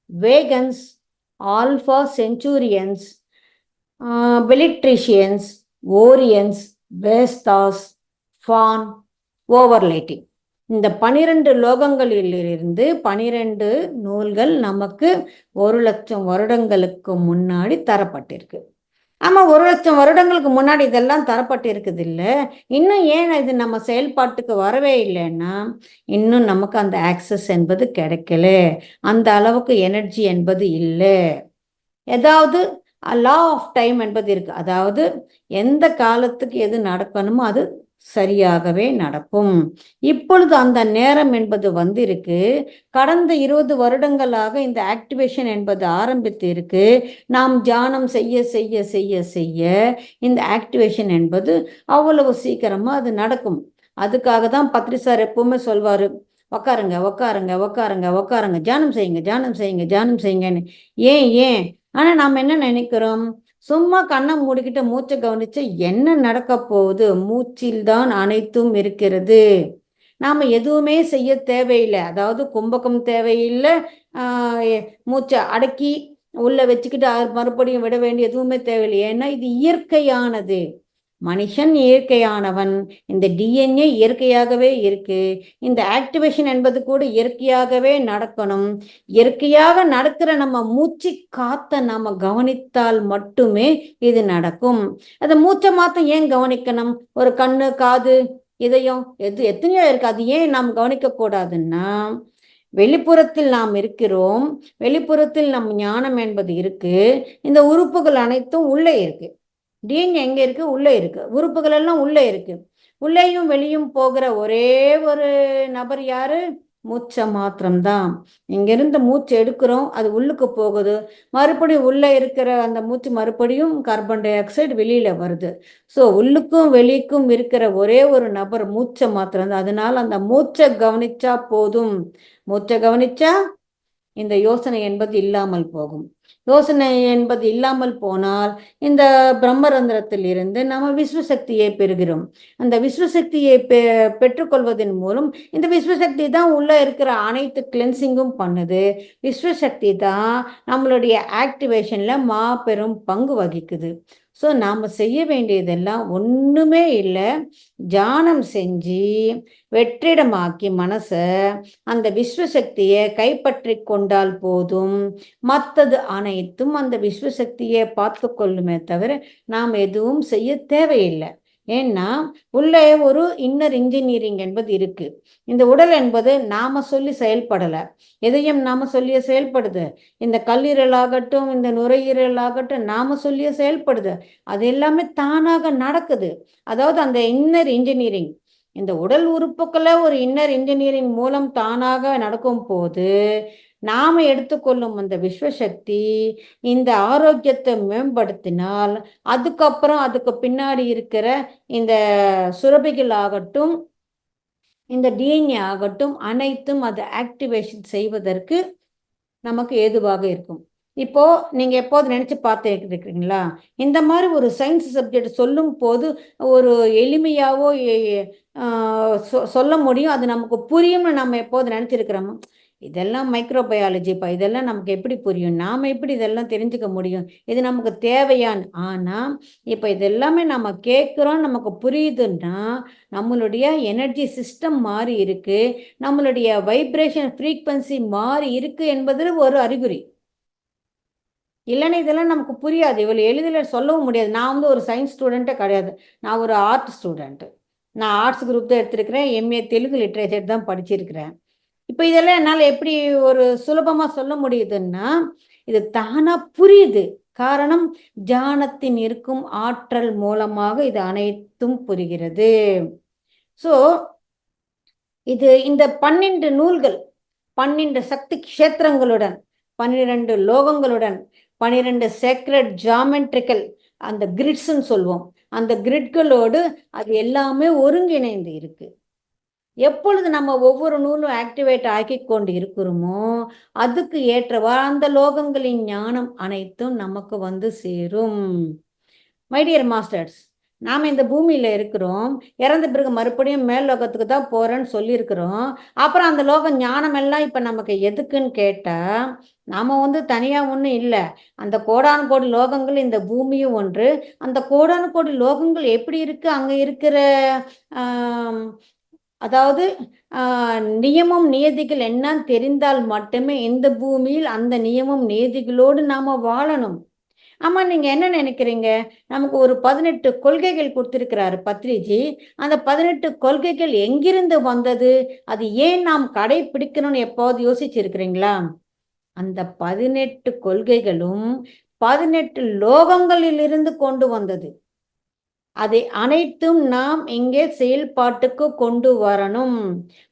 [SPEAKER 1] வேகன்ஸ், ஆல்பா சென்ச்சூரியன்ஸ், பெலிட்ரிஷியன்ஸ், ஓரியன்ஸ், வேஸ்தாஸ், ஃபான், ஓவர்லைட்டிங். இந்த 12 லோகங்களிலிருந்து 12 நூல்கள் நமக்கு 1,00,000 வருடங்களுக்கு முன்னாடி தரப்பட்டிருக்கு. ஆமா, 1,00,000 வருடங்களுக்கு முன்னாடி இதெல்லாம் தரப்பட்டு இருக்குது இல்லை. இன்னும் ஏன் இது நம்ம செயல்பாட்டுக்கு வரவே இல்லைன்னா, இன்னும் நமக்கு அந்த ஆக்சஸ் என்பது கிடைக்கல, அந்த அளவுக்கு எனர்ஜி என்பது இல்லை. ஏதாவது லா ஆஃப் டைம் என்பது இருக்கு. அதாவது எந்த காலத்துக்கு எது நடக்கணுமோ அது சரியாகவே நடக்கும். இப்பொழுது அந்த நேரம் என்பது வந்திருக்கு. கடந்த 20 வருடங்களாக இந்த ஆக்டிவேஷன் என்பது ஆரம்பித்து இருக்கு. நாம் தியானம் செய்ய செய்ய செய்ய செய்ய இந்த ஆக்டிவேஷன் என்பது அவ்வளவு சீக்கிரமா அது நடக்கும். அதுக்காக தான் பத்ரி சார் எப்பவுமே சொல்வாரு, உக்காருங்க உக்காருங்க உக்காருங்க உக்காருங்க, தியானம் செய்யுங்க தியானம் செய்யுங்க தியானம் செய்யுங்கன்னு. ஏன் ஆனா நாம் என்ன நினைக்கிறோம்? சும்மா கண்ணை மூடிக்கிட்டு மூச்சை கவனிச்சு என்ன நடக்க போகுது? மூச்சில் தான் அனைத்தும் இருக்கிறது. நாம எதுவுமே செய்ய தேவையில்லை. அதாவது கும்பகம் தேவையில்லை, மூச்சை அடக்கி உள்ள வச்சுக்கிட்டு மறுபடியும் விட வேண்டிய எதுவுமே தேவையில்லை. ஏன்னா இது இயற்கையானது. மனுஷன் இயற்கையானவன். இந்த டிஎன்ஏ இயற்கையாகவே இருக்கு. இந்த ஆக்டிவேஷன் என்பது கூட இயற்கையாகவே நடக்கணும். இயற்கையாக நடக்கிற நம்ம மூச்சு காத்த நாம கவனித்தால் மட்டுமே இது நடக்கும். அந்த மூச்சை மாத்தம் ஏன் கவனிக்கணும்? ஒரு கண்ணு, காது, இதயம், எத்தனையோ இருக்கு. அது ஏன் நாம் கவனிக்க கூடாதுன்னா, வெளிப்புறத்தில் நாம் இருக்கிறோம். வெளிப்புறத்தில் நம் ஞானம் என்பது இருக்கு. இந்த உறுப்புகள் அனைத்தும் உள்ளே இருக்கு. டிஎன்ஏ எங்கே இருக்கு? உள்ளே இருக்கு. உறுப்புகள் எல்லாம் உள்ளே இருக்கு. உள்ளேயும் வெளியும் போகிற ஒரே ஒரு நபர் யாரு? மூச்சை மாத்திரம்தான். இங்கிருந்து மூச்சு எடுக்கிறோம், அது உள்ளுக்கு போகுது, மறுபடியும் உள்ளே இருக்கிற அந்த மூச்சு மறுபடியும் கார்பன் டை ஆக்சைடு வெளியில வருது. ஸோ உள்ளுக்கும் வெளிக்கும் இருக்கிற ஒரே ஒரு நபர் மூச்சை மாத்திரம்தான். அதனால அந்த மூச்சை கவனிச்சா போதும். மூச்சை கவனிச்சா இந்த யோசனை என்பது இல்லாமல் போகும். யோசனை என்பது இல்லாமல் போனால் இந்த பிரம்மரந்திரத்தில் இருந்து நம்ம விஸ்வசக்தியை பெறுகிறோம். அந்த விஸ்வசக்தியை பெற்றுக்கொள்வதன் மூலம் இந்த விஸ்வசக்தி தான் உள்ள இருக்கிற அனைத்து கிளென்சிங்கும் பண்ணுது. விஸ்வசக்தி தான் நம்மளுடைய ஆக்டிவேஷன்ல மாபெரும் பங்கு வகிக்குது. ஸோ நாம் செய்ய வேண்டியதெல்லாம் ஒன்றுமே இல்லை. தியானம் செஞ்சு வெற்றிடமாக்கி மனசை அந்த விஸ்வசக்தியை கைப்பற்றி கொண்டால் போதும். மற்றது அனைத்தும் அந்த விஸ்வசக்தியை பார்த்து கொள்ளுமே தவிர நாம் எதுவும் செய்ய தேவையில்லை. ஏன்னா உள்ளே ஒரு இன்னர் இன்ஜினியரிங் என்பது இருக்கு. இந்த உடல் என்பது நாம சொல்லி செயல்படலை, எதையும் நாம சொல்லிய செயல்படுது. இந்த கல்லீரல் ஆகட்டும், இந்த நுரையீரல் ஆகட்டும், நாம சொல்லிய செயல்படுது. அது எல்லாமே தானாக நடக்குது. அதாவது அந்த இன்னர் இன்ஜினியரிங், இந்த உடல் உறுப்புக்களை ஒரு இன்னர் இன்ஜினியரிங் மூலம் தானாக நடக்கும் போது நாம எடுத்துக்கொள்ளும் அந்த விஸ்வசக்தி இந்த ஆரோக்கியத்தை மேம்படுத்தினால் அதுக்கப்புறம் அதுக்கு பின்னாடி இருக்கிற இந்த சுரபிகள் ஆகட்டும், இந்த டிஎன்ஏ ஆகட்டும், அனைத்தும் அதை ஆக்டிவேஷன் செய்வதற்கு நமக்கு ஏதுவாக இருக்கும். இப்போ நீங்க எப்போது நினைச்சு பார்த்து இருக்கிறீங்களா? இந்த மாதிரி ஒரு சயின்ஸ் சப்ஜெக்ட் சொல்லும் போது ஒரு எளிமையாவோ சொல்ல முடியும், அது நமக்கு புரியும்னு நம்ம எப்போது நினைச்சிருக்கிறோமோ? இதெல்லாம் மைக்ரோபயாலஜிப்பா, இதெல்லாம் நமக்கு எப்படி புரியும்? நாம எப்படி இதெல்லாம் தெரிஞ்சுக்க முடியும்? இது நமக்கு தேவையான்னு. ஆனா இப்போ இதெல்லாமே நம்ம கேட்குறோம், நமக்கு புரியுதுன்னா நம்மளுடைய எனர்ஜி சிஸ்டம் மாறி இருக்கு, நம்மளுடைய வைப்ரேஷன் ஃப்ரீக்வன்சி மாறி இருக்கு என்பது ஒரு அறிகுறி. இல்லைன்னா இதெல்லாம் நமக்கு புரியாது, இவ்வளோ எளிதில் சொல்லவும் முடியாது. நான் ஒரு சயின்ஸ் ஸ்டூடெண்ட்டே கிடையாது, நான் ஒரு ஆர்ட் ஸ்டூடெண்ட்டு. நான் ஆர்ட்ஸ் குரூப் தான் எடுத்திருக்கிறேன், எம்ஏ தெலுங்கு லிட்ரேச்சர் தான் படிச்சிருக்கிறேன். இப்போ இதெல்லாம் என்னால் எப்படி ஒரு சுலபமாக சொல்ல முடியுதுன்னா, இது தானாக புரியுது. காரணம், தியானத்தின் இருக்கும் ஆற்றல் மூலமாக இது அனைத்தும் புரிகிறது. ஸோ இது இந்த 12 நூல்கள் 12 சக்தி க்ஷேத்திரங்களுடன் 12 லோகங்களுடன் 12 சேக்ரெட் ஜாமெட்ரிக்கல் அந்த கிரிட்ஸ்ன்னு சொல்லுவோம், அந்த கிரிட்களோடு அது எல்லாமே ஒருங்கிணைந்து இருக்கு. எப்பொழுது நம்ம ஒவ்வொரு நூலும் ஆக்டிவேட் ஆக்கி கொண்டு இருக்கிறோமோ அதுக்கு ஏற்றவா அந்த லோகங்களின் ஞானம் அனைத்தும் நமக்கு வந்து சேரும். மை டியர் மாஸ்டர்ஸ், நாம் இந்த பூமியில் இருக்கிறோம், இறந்த பிறகு மறுபடியும் மேல் லோகத்துக்கு தான் போகிறேன்னு சொல்லியிருக்கிறோம். அப்புறம் அந்த லோக ஞானம் எல்லாம் இப்போ நமக்கு எதுக்குன்னு கேட்டால், நாம் வந்து தனியாக ஒன்றும் இல்லை. அந்த கோடானு கோடி லோகங்கள், இந்த பூமியும் ஒன்று. அந்த கோடானு கோடி லோகங்கள் எப்படி இருக்குது, அங்கே இருக்கிற அதாவது நியமம் நியதிகள் என்னன்னு தெரிந்தால் மட்டுமே இந்த பூமியில் அந்த நியமம் நியதிகளோடு நாம் வாழணும். ஆமாம், நீங்கள் என்ன நினைக்கிறீங்க? நமக்கு ஒரு 18 கொள்கைகள் கொடுத்துருக்கிறாரு பத்ரிஜி. அந்த 18 கொள்கைகள் எங்கிருந்து வந்தது, அது ஏன் நாம் கடைபிடிக்கணும்னு எப்போது யோசிச்சிருக்கிறீங்களா? அந்த 18 கொள்கைகளும் 18 லோகங்களிலிருந்து கொண்டு வந்தது. அதை அனைத்தும் நாம் இங்கே செயல்பாட்டுக்கு கொண்டு வரணும்.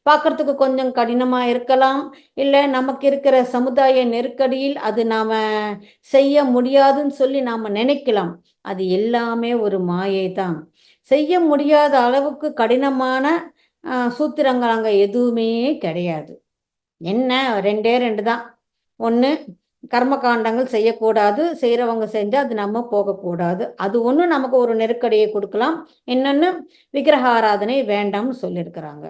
[SPEAKER 1] பார்க்கறதுக்கு கொஞ்சம் கடினமாக இருக்கலாம், இல்லை நமக்கு இருக்கிற சமுதாய நெருக்கடியில் அது நாம் செய்ய முடியாதுன்னு சொல்லி நாம் நினைக்கலாம். அது எல்லாமே ஒரு மாயை தான். செய்ய முடியாத அளவுக்கு கடினமான சூத்திரங்கள் அங்கே எதுவுமே கிடையாது. என்ன, 2 தான். ஒன்று, கர்மகாண்டங்கள் செய்யக்கூடாது, செய்கிறவங்க செஞ்சால் அது நம்ம போகக்கூடாது. அது ஒன்று நமக்கு ஒரு நெருக்கடியை கொடுக்கலாம். இன்னொன்று, விக்கிரக ஆராதனை வேண்டாம்னு சொல்லியிருக்கிறாங்க.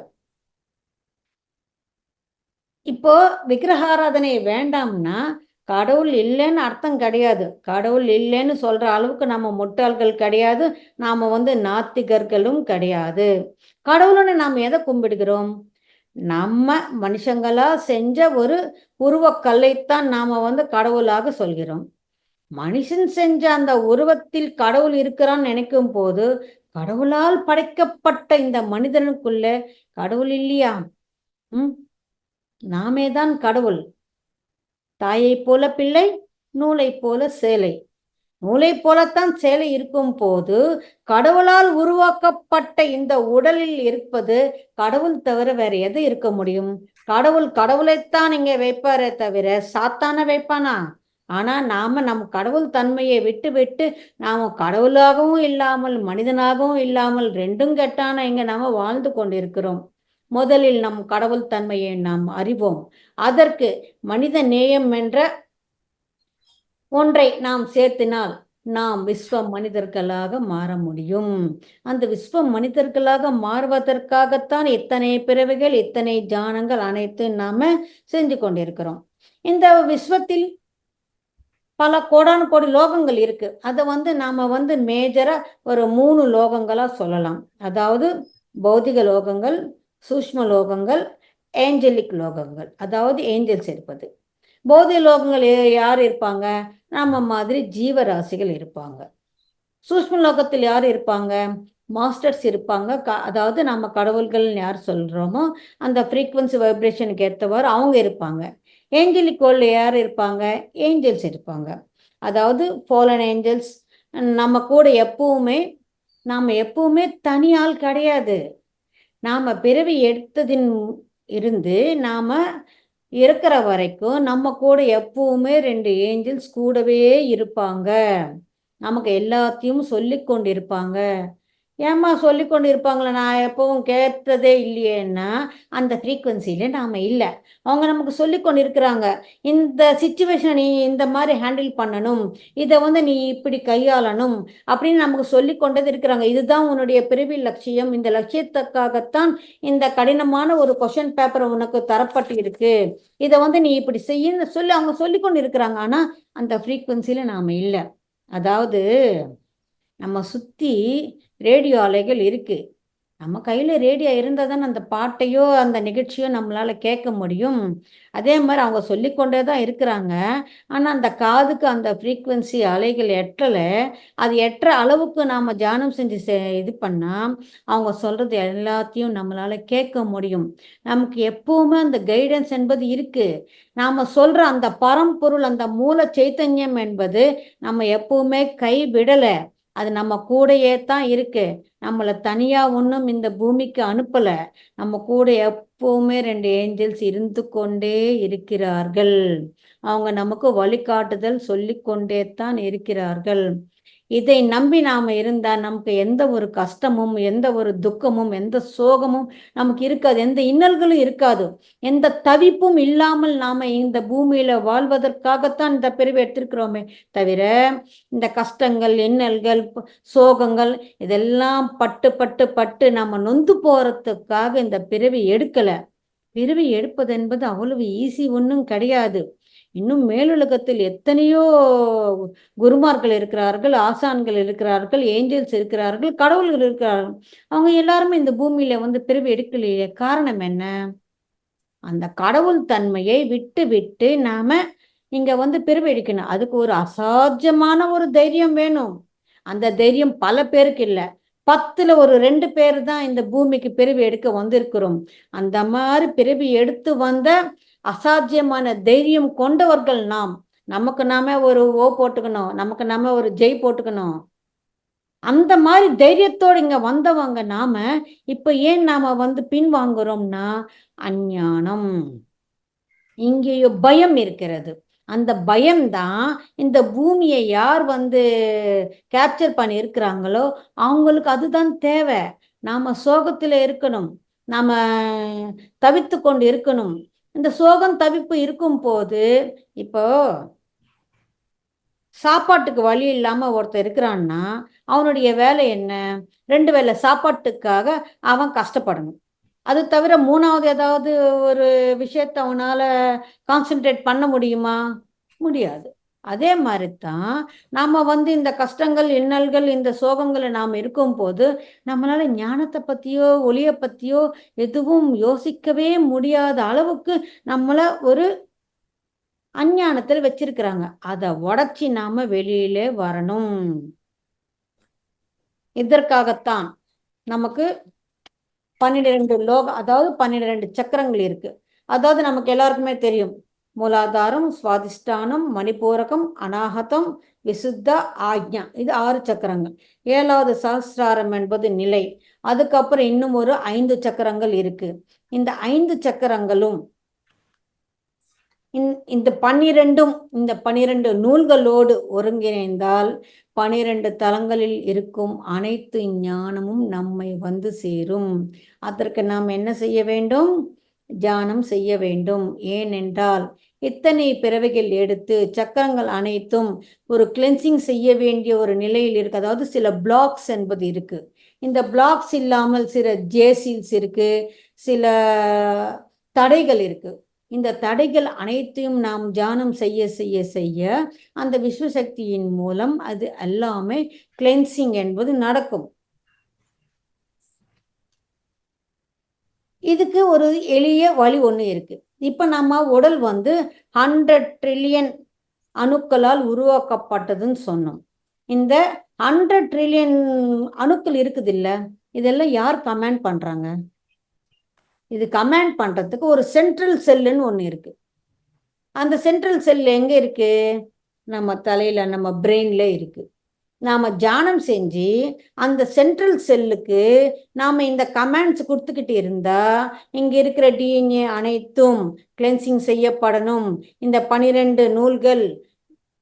[SPEAKER 1] இப்போ விக்கிரக ஆராதனை வேண்டாம்னா கடவுள் இல்லைன்னு அர்த்தம் கிடையாது. கடவுள் இல்லைன்னு சொல்கிற அளவுக்கு நம்ம முட்டாள்கள் கிடையாது, நாம் வந்து நாத்திகர்களும் கிடையாது. கடவுள்னு நாம் எதை கும்பிடுகிறோம்? நம்ம மனுஷங்களா செஞ்ச ஒரு உருவக்கல்லைத்தான் நாம் வந்து கடவுளாக சொல்கிறோம். மனுஷன் செஞ்ச அந்த உருவத்தில் கடவுள் இருக்கிறான்னு நினைக்கும் போது கடவுளால் படைக்கப்பட்ட இந்த மனிதனுக்குள்ள கடவுள் இல்லையா? நாமே தான் கடவுள். தாயை போல பிள்ளை, நூலை போல சேலை. நூலை போலத்தான் சேலை இருக்கும் போது கடவுளால் உருவாக்கப்பட்ட இந்த உடலில் இருப்பது கடவுள் தவிர வேற எது இருக்க முடியும்? கடவுள் கடவுளைத்தான் இங்கே வைப்பாரே தவிர சாத்தான வைப்பானா? ஆனா நாம நம் கடவுள் தன்மையை விட்டு விட்டு நாம கடவுளாகவும் இல்லாமல் மனிதனாகவும் இல்லாமல் ரெண்டும் கெட்டான இங்க நாம வாழ்ந்து கொண்டிருக்கிறோம். முதலில் நம் கடவுள் தன்மையை நாம் அறிவோம். அதற்கு மனித நேயம் என்ற ஒன்றை நாம் சேர்த்தினால் நாம் விஸ்வ மனிதர்களாக மாற முடியும். அந்த விஸ்வ மனிதர்களாக மாறுவதற்காகத்தான் இத்தனை பிறவிகள், இத்தனை ஜானங்கள் அனைத்தும் நாம செஞ்சு கொண்டிருக்கிறோம். இந்த விஸ்வத்தில் பல கோடானு கோடி லோகங்கள் இருக்கு. அதை வந்து நாம வந்து மேஜரா ஒரு 3 லோகங்களா சொல்லலாம். அதாவது பௌதிக லோகங்கள், சூஷ்ம லோகங்கள், ஏஞ்சலிக் லோகங்கள். அதாவது ஏஞ்சல்ஸ் இருப்பது. பௌதிக லோகங்கள் யார் இருப்பாங்க? நம்ம மாதிரி ஜீவராசிகள் இருப்பாங்க. சூஷ்ம லோகத்தில் யார் இருப்பாங்க? மாஸ்டர்ஸ் இருப்பாங்க. அதாவது நம்ம கடவுள்கள் யார் சொல்கிறோமோ அந்த ஃப்ரீக்வன்சி வைப்ரேஷனுக்கு ஏற்றவாறு அவங்க இருப்பாங்க. ஏஞ்சலிக் வேர்ல்டில் யார் இருப்பாங்க? ஏஞ்சல்ஸ் இருப்பாங்க. அதாவது ஃபாலன் ஏஞ்சல்ஸ். நம்ம கூட நாம் எப்பவுமே தனியால் கிடையாது. நாம் பிறவி எடுத்ததின் இருந்து நாம் இருக்கிற வரைக்கும் நம்ம கூட எப்பவுமே 2 ஏஞ்சல்ஸ் கூடவே இருப்பாங்க. நமக்கு எல்லாத்தையும் சொல்லி கொண்டு இருப்பாங்க. ஏம்மா சொல்லி கொண்டு இருப்பாங்களே, நான் எப்பவும் கேட்டதே இல்லையேன்னா அந்த ஃப்ரீக்குவன்சியில் நாம் இல்லை. அவங்க நமக்கு சொல்லி கொண்டு இருக்கிறாங்க, இந்த சிச்சுவேஷனை நீ இந்த மாதிரி ஹேண்டில் பண்ணணும், இதை வந்து நீ இப்படி கையாளணும் அப்படின்னு நமக்கு சொல்லி கொண்டது இருக்கிறாங்க. இதுதான் உன்னுடைய பிறவி லட்சியம். இந்த லட்சியத்துக்காகத்தான் இந்த கடினமான ஒரு கொஷின் பேப்பர் உனக்கு தரப்பட்டு இருக்கு. இதை வந்து நீ இப்படி செய்யன்னு சொல்லி அவங்க சொல்லி கொண்டு இருக்கிறாங்க. ஆனால் அந்த ஃப்ரீக்குவன்சியில் நாம் இல்லை. அதாவது நம்ம சுற்றி ரேடியோ அலைகள் இருக்குது. நம்ம கையில் ரேடியோ இருந்தால் தானே அந்த பாட்டையோ அந்த நிகழ்ச்சியோ நம்மளால் கேட்க முடியும். அதே மாதிரி அவங்க சொல்லிக்கொண்டே தான் இருக்கிறாங்க. ஆனால் அந்த காதுக்கு அந்த ஃப்ரீக்குவன்சி அலைகள் எட்டலை. அது எட்டுற அளவுக்கு நாம் தியானம் செஞ்சு இது பண்ணால் அவங்க சொல்கிறது எல்லாத்தையும் நம்மளால் கேட்க முடியும். நமக்கு எப்பவுமே அந்த கைடன்ஸ் என்பது இருக்குது. நாம் சொல்கிற அந்த பரம்பொருள், அந்த மூல சைத்தன்யம் என்பது நம்ம எப்பவுமே கைவிடலை. அது நம்ம கூடையே தான் இருக்கு. நம்மளை தனியாக ஒன்றும் இந்த பூமிக்கு அனுப்பலை. நம்ம கூட எப்பவுமே 2 ஏஞ்சல்ஸ் இருந்து கொண்டே இருக்கிறார்கள். அவங்க நமக்கு வழிகாட்டுதல் சொல்லிக்கொண்டே தான் இருக்கிறார்கள். இதை நம்பி நாம இருந்தா நமக்கு எந்த ஒரு கஷ்டமும், எந்த ஒரு துக்கமும், எந்த சோகமும் நமக்கு இருக்காது. எந்த இன்னல்களும் இருக்காது. எந்த தவிப்பும் இல்லாமல் நாம இந்த பூமியில வாழ்வதற்காகத்தான் இந்த பிறவி எடுத்திருக்கிறோமே தவிர, இந்த கஷ்டங்கள், இன்னல்கள், சோகங்கள் இதெல்லாம் பட்டு பட்டு பட்டு நம்ம நொந்து போறதுக்காக இந்த பிறவி எடுக்கல. பிறவி எடுப்பது என்பது அவ்வளவு ஈஸி ஒன்றும் கிடையாது. இன்னும் மேலுலகத்தில் எத்தனையோ குருமார்கள் இருக்கிறார்கள், ஆசான்கள் இருக்கிறார்கள், ஏஞ்சல்ஸ் இருக்கிறார்கள், கடவுள்கள் இருக்கிறார்கள். அவங்க எல்லாருமே இந்த பூமியில வந்து பிறவி எடுக்கலையே. காரணம் என்ன? அந்த கடவுள் தன்மையை விட்டு விட்டு நாம இங்க வந்து பிறவி எடுக்கணும். அதுக்கு ஒரு அசாத்தியமான ஒரு தைரியம் வேணும். அந்த தைரியம் பல பேருக்கு இல்லை. 10ல் ஒரு 2 பேர் தான் இந்த பூமிக்கு பிறவி எடுக்க வந்திருக்கிறோம். அந்த மாதிரி பிறவி எடுத்து வந்த அசாத்தியமான தைரியம் கொண்டவர்கள் நாம். நமக்கு நாம ஒரு ஓ போட்டுக்கணும், நமக்கு நாம ஒரு ஜெய் போட்டுக்கணும். அந்த மாதிரி தைரியத்தோடு இங்க வந்தவங்க நாம இப்ப ஏன் நாம வந்து பின்வாங்குறோம்னா, அஞ்ஞானம். இங்கேயோ பயம் இருக்கிறது. அந்த பயம்தான் இந்த பூமியை யார் வந்து கேப்சர் பண்ணி இருக்கிறாங்களோ அவங்களுக்கு அதுதான் தேவை. நாம சோகத்துல இருக்கணும், நாம தவித்து கொண்டு இருக்கணும். இந்த சோகம் தவிப்பு இருக்கும் போது இப்போ சாப்பாட்டுக்கு வழி இல்லாம ஒருத்தர் இருக்கிறான்னா அவனுடைய வேலை என்ன? 2 வேளை சாப்பாட்டுக்காக அவன் கஷ்டப்படணும். அது தவிர 3வது ஏதாவது ஒரு விஷயத்தை அவனால கான்சென்ட்ரேட் பண்ண முடியுமா? முடியாது. அதே மாதிரி தான் நாம வந்து இந்த கஷ்டங்கள், இன்னல்கள், இந்த சோகங்களை நாம் இருக்கும்போது நம்மளால ஞானத்தை பத்தியோ ஒளியை பத்தியோ எதுவும் யோசிக்கவே முடியாத அளவுக்கு நம்மள ஒரு அஞ்ஞானத்தில் வச்சிருக்கிறாங்க. அதை உடைச்சி நாம வெளியிலே வரணும். இதற்காகத்தான் நமக்கு 12 லோகம், அதாவது 12 சக்கரங்கள் இருக்கு. அதாவது நமக்கு எல்லாருக்குமே தெரியும், மூலாதாரம், சுவாதிஷ்டானம், மணிப்பூரகம், அநாகதம், விசுத்த, ஆக்ஞா. இது 6 சக்கரங்கள். 7வது சஹஸ்ராரம் என்பது நிலை. அதுக்கப்புறம் இன்னும் ஒரு 5 சக்கரங்கள் இருக்கு. இந்த 5 சக்கரங்களும் இந்த 12 நூல்களோடு ஒருங்கிணைந்தால் 12 தலங்களில் இருக்கும் அனைத்து ஞானமும் நம்மை வந்து சேரும். அதற்கு நாம் என்ன செய்ய வேண்டும்? தியானம் செய்ய வேண்டும். ஏனென்றால் இத்தனை பிறவைகள் எடுத்து சக்கரங்கள் அனைத்தும் ஒரு கிளென்சிங் செய்ய வேண்டிய ஒரு நிலையில் இருக்கு. அதாவது சில பிளாக்ஸ் என்பது இருக்கு. இந்த பிளாக்ஸ் இல்லாமல் சில ஜேசில்ஸ் இருக்கு, சில தடைகள் இருக்கு. இந்த தடைகள் அனைத்தையும் நாம் தியானம் செய்ய செய்ய செய்ய அந்த விஸ்வசக்தியின் மூலம் அது எல்லாமே கிளென்சிங் என்பது நடக்கும். இதுக்கு ஒரு எளிய வழி ஒன்று இருக்கு. இப்ப நம்ம உடல் வந்து 100 ட்ரில்லியன் அணுக்களால் உருவாக்கப்பட்டதுன்னு சொன்னோம். இந்த 100 ட்ரில்லியன் அணுக்கள் இருக்குது இல்ல, இதெல்லாம் யார் கமாண்ட் பண்றாங்க? இது கமாண்ட் பண்றதுக்கு ஒரு சென்ட்ரல் செல்லுன்னு ஒன்று இருக்கு. அந்த சென்ட்ரல் செல் எங்க இருக்கு? நம்ம தலையில, நம்ம பிரெயின்ல இருக்கு. நாம தியானம் செஞ்சு அந்த சென்ட்ரல் செல்லுக்கு நாம இந்த கமாண்ட்ஸ் கொடுத்துக்கிட்டு இருந்தா இங்க இருக்கிற டிஎன்ஏ அனைத்தும் கிளென்சிங் செய்யப்படணும், இந்த 12 நூல்கள்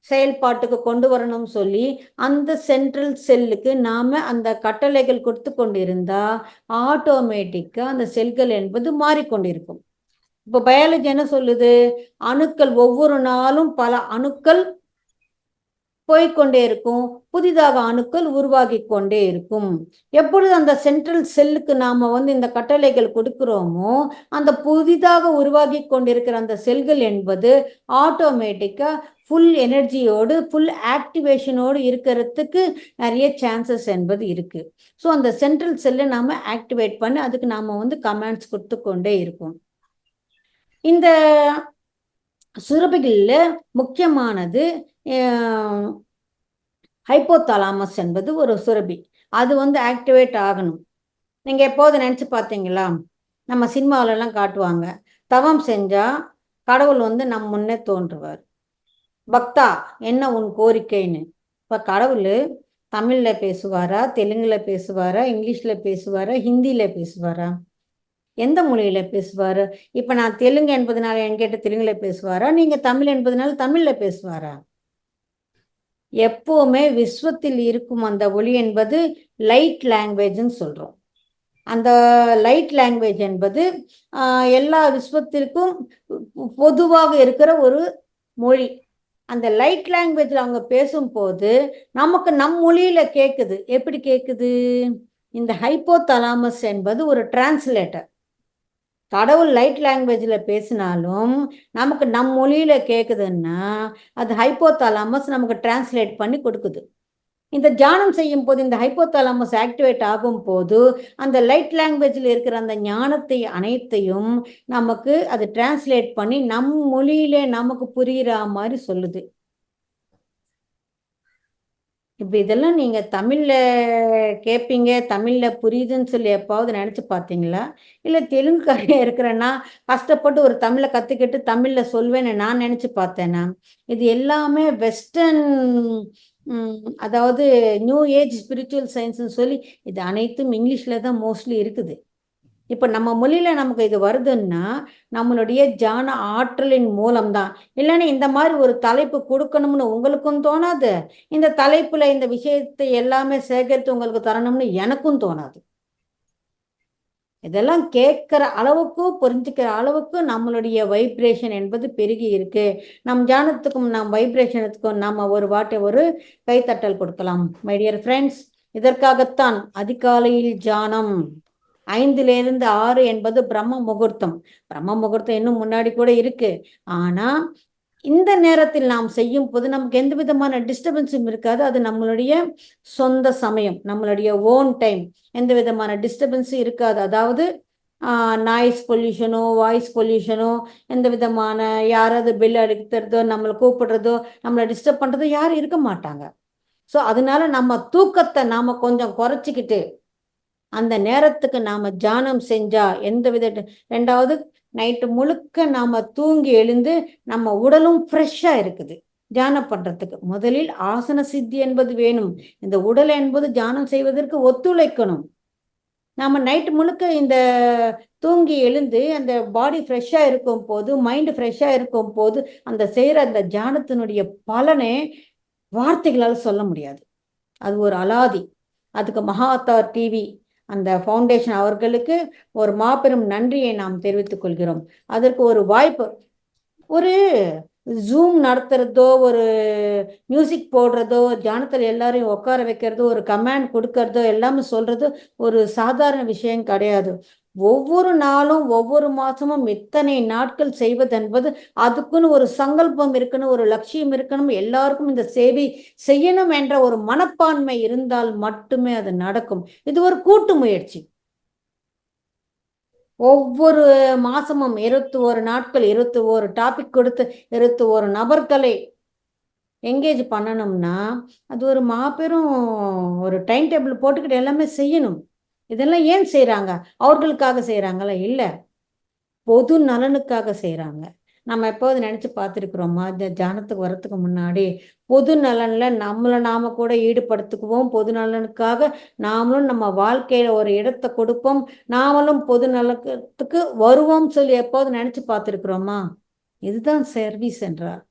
[SPEAKER 1] செயல்பாட்டுக்கு கொண்டு வரணும் சொல்லி அந்த சென்ட்ரல் செல்லுக்கு நாம அந்த கட்டளைகள் கொடுத்து கொண்டிருந்தா ஆட்டோமேட்டிக்கா அந்த செல்கள் என்பது மாறிக்கொண்டிருக்கும். இப்போ பயாலஜி என்ன சொல்லுது? அணுக்கள் ஒவ்வொரு நாளும் பல அணுக்கள் போய்கொண்டே இருக்கும், புதிதாக அணுக்கள் உருவாகி கொண்டே இருக்கும். எப்பொழுது அந்த சென்ட்ரல் செல்லுக்கு நாம வந்து இந்த கட்டளைகள் கொடுக்கிறோமோ அந்த புதிதாக உருவாகி கொண்டிருக்கிற அந்த செல்கள் என்பது ஆட்டோமேட்டிக்கா ஃபுல் எனர்ஜியோடு, ஃபுல் ஆக்டிவேஷனோடு இருக்கிறதுக்கு நிறைய சான்சஸ் என்பது இருக்கு. ஸோ அந்த சென்ட்ரல் செல்லை நாம ஆக்டிவேட் பண்ணி அதுக்கு நாம வந்து கமாண்ட்ஸ் கொடுத்து கொண்டே இருக்கோம். இந்த சுரபிகளில் முக்கியமானது ஹைப்போதாலாமஸ் என்பது ஒரு சுரபி. அது வந்து ஆக்டிவேட் ஆகணும். நீங்க எப்போது நினைச்சு பார்த்தீங்களா? நம்ம சினிமாவிலலாம் காட்டுவாங்க, தவம் செஞ்சா கடவுள் வந்து நம் முன்னே தோன்றுவார். பக்தா என்ன உன் கோரிக்கைன்னு. இப்போ கடவுள் தமிழ்ல பேசுவாரா, தெலுங்குல பேசுவாரா, இங்கிலீஷ்ல பேசுவாரா, ஹிந்தியில பேசுவாரா? எந்த மொழியில பேசுவாரு? இப்ப நான் தெலுங்கு என்பதனால என்கிட்ட தெலுங்குல பேசுவாரா, நீங்க தமிழ் என்பதனால தமிழ்ல பேசுவாரா? எப்பவுமே விஸ்வத்தில் இருக்கும் அந்த ஒளி என்பது லைட் லாங்குவேஜ்னு சொல்றோம். அந்த லைட் லாங்குவேஜ் என்பது எல்லா விஸ்வத்திற்கும் பொதுவாக இருக்கிற ஒரு மொழி. அந்த லைட் லாங்குவேஜில் அவங்க பேசும்போது நமக்கு நம் மொழியில கேட்குது. எப்படி கேட்குது? இந்த ஹைப்போதலாமஸ் என்பது ஒரு டிரான்ஸ்லேட்டர். கடவுள் லைட் லாங்குவேஜில் பேசினாலும் நமக்கு நம் மொழியில கேட்குதுன்னா அது ஹைப்போதலாமஸ் நமக்கு டிரான்ஸ்லேட் பண்ணி கொடுக்குது. இந்த தியானம் செய்யும் போது இந்த ஹைப்போதலாமஸ் ஆக்டிவேட் ஆகும் போது அந்த லைட் லாங்குவேஜில் இருக்கிற அந்த ஞானத்தை அனைத்தையும் நமக்கு அது டிரான்ஸ்லேட் பண்ணி நம் மொழியிலே நமக்கு புரிகிற மாதிரி சொல்லுது. இப்போ இதெல்லாம் நீங்கள் தமிழில் கேட்பீங்க, தமிழில் புரியுதுன்னு சொல்லி எப்பாவது நினச்சி பார்த்தீங்களா? இல்லை தெலுங்குக்காரியாக இருக்கிறேன்னா கஷ்டப்பட்டு ஒரு தமிழை கற்றுக்கிட்டு தமிழில் சொல்வேன்னு நான் நினச்சி பார்த்தேன்னா? இது எல்லாமே வெஸ்டர்ன், அதாவது நியூ ஏஜ் ஸ்பிரிச்சுவல் சயின்ஸ்னு சொல்லி இது அனைத்தும் இங்கிலீஷில் தான் மோஸ்ட்லி இருக்குது. இப்போ நம்ம மொழியில் நமக்கு இது வருதுன்னா நம்மளுடைய ஜான ஆற்றலின் மூலம்தான். இல்லைன்னா இந்த மாதிரி ஒரு தலைப்பு கொடுக்கணும்னு உங்களுக்கும் தோணாது, இந்த தலைப்பில் இந்த விஷயத்தை எல்லாமே சேகரித்து உங்களுக்கு தரணும்னு எனக்கும் தோணாது. இதெல்லாம் கேட்குற அளவுக்கு புரிஞ்சுக்கிற அளவுக்கு நம்மளுடைய வைப்ரேஷன் என்பது பெருகி இருக்கு. நம் தியானத்துக்கும் நம் வைப்ரேஷனுக்கும் நம்ம ஒரு வாட்டை ஒரு கைத்தட்டல் கொடுக்கலாம். மை டியர் ஃப்ரெண்ட்ஸ், இதற்காகத்தான் அதிகாலையில் தியானம் 5லிருந்து 6 என்பது பிரம்ம முகூர்த்தம். பிரம்ம முகூர்த்தம் இன்னும் முன்னாடி கூட இருக்கு. ஆனா இந்த நேரத்தில் நாம் செய்யும் போது நமக்கு எந்த விதமான டிஸ்டர்பன்ஸும் இருக்காது. அது நம்மளுடைய சொந்த சமயம், நம்மளுடைய ஓன் டைம். எந்த விதமான டிஸ்டர்பன்ஸும் இருக்காது. அதாவது நாய்ஸ் பொல்யூஷனோ வாய்ஸ் பொல்யூஷனோ எந்த விதமான யாராவது பெல் அடிக்கிறதோ நம்மளை கூப்பிடுறதோ நம்மளை டிஸ்டர்ப் பண்ணுறதோ யாரும் இருக்க மாட்டாங்க. ஸோ அதனால நம்ம தூக்கத்தை நாம் கொஞ்சம் குறைச்சிக்கிட்டு அந்த நேரத்துக்கு நாம் தியானம் செஞ்சா எந்த வித 2வது நைட்டு முழுக்க நாம் தூங்கி எழுந்து நம்ம உடலும் ஃப்ரெஷ்ஷாக இருக்குது. தியானம் பண்ணுறதுக்கு முதலில் ஆசன சித்தி என்பது வேணும். இந்த உடல் என்பது தியானம் செய்வதற்கு ஒத்துழைக்கணும். நாம் நைட்டு முழுக்க இந்த தூங்கி எழுந்து அந்த பாடி ஃப்ரெஷ்ஷாக இருக்கும் போது, மைண்டு ஃப்ரெஷ்ஷாக இருக்கும் போது அந்த செய்கிற அந்த தியானத்தினுடைய பலனை வார்த்தைகளால் சொல்ல முடியாது. அது ஒரு அலாதி. அதுக்கு மகாத்தார் டிவி அந்த ஃபவுண்டேஷன் அவர்களுக்கு ஒரு மாபெரும் நன்றியை நாம் தெரிவித்துக் கொள்கிறோம். அதற்கு ஒரு வாய்ப்பு, ஒரு ஜூம் நடத்துறதோ, ஒரு மியூசிக் போடுறதோ, தியானத்தில் எல்லாரையும் உட்கார வைக்கிறதோ, ஒரு கமாண்ட் கொடுக்கறதோ, எல்லாமே சொல்றது ஒரு சாதாரண விஷயம் கிடையாது. ஒவ்வொரு நாளும் ஒவ்வொரு மாசமும் இத்தனை நாட்கள் செய்வதென்பது அதுக்குன்னு ஒரு சங்கல்பம் இருக்கணும், ஒரு லட்சியம் இருக்கணும். எல்லாருக்கும் இந்த சேவை செய்யணும் என்ற ஒரு மனப்பான்மை இருந்தால் மட்டுமே அது நடக்கும். இது ஒரு கூட்டு முயற்சி. ஒவ்வொரு மாசமும் 21 நாட்கள் 21 டாபிக் கொடுத்து 21 நபர்களை எங்கேஜ் பண்ணணும்னா அது ஒரு மாபெரும் ஒரு டைம் டேபிள் போட்டுக்கிட்டு எல்லாமே செய்யணும். இதெல்லாம் ஏன் செய்கிறாங்க? அவர்களுக்காக செய்கிறாங்களா? இல்லை, பொது நலனுக்காக செய்கிறாங்க. நம்ம எப்போது நினச்சி பார்த்துருக்குறோமா? இந்த தியானத்துக்கு வரத்துக்கு முன்னாடி பொது நலனில் நம்மளை நாம் கூட ஈடுபடுத்திக்குவோம். பொது நலனுக்காக நாமளும் நம்ம வாழ்க்கையில் ஒரு இடத்தை கொடுப்போம், நாமளும் பொது நலத்துக்கு வருவோம் சொல்லி எப்போது நினச்சி பார்த்துருக்குறோமா? இதுதான் சர்வீஸ் என்றார்.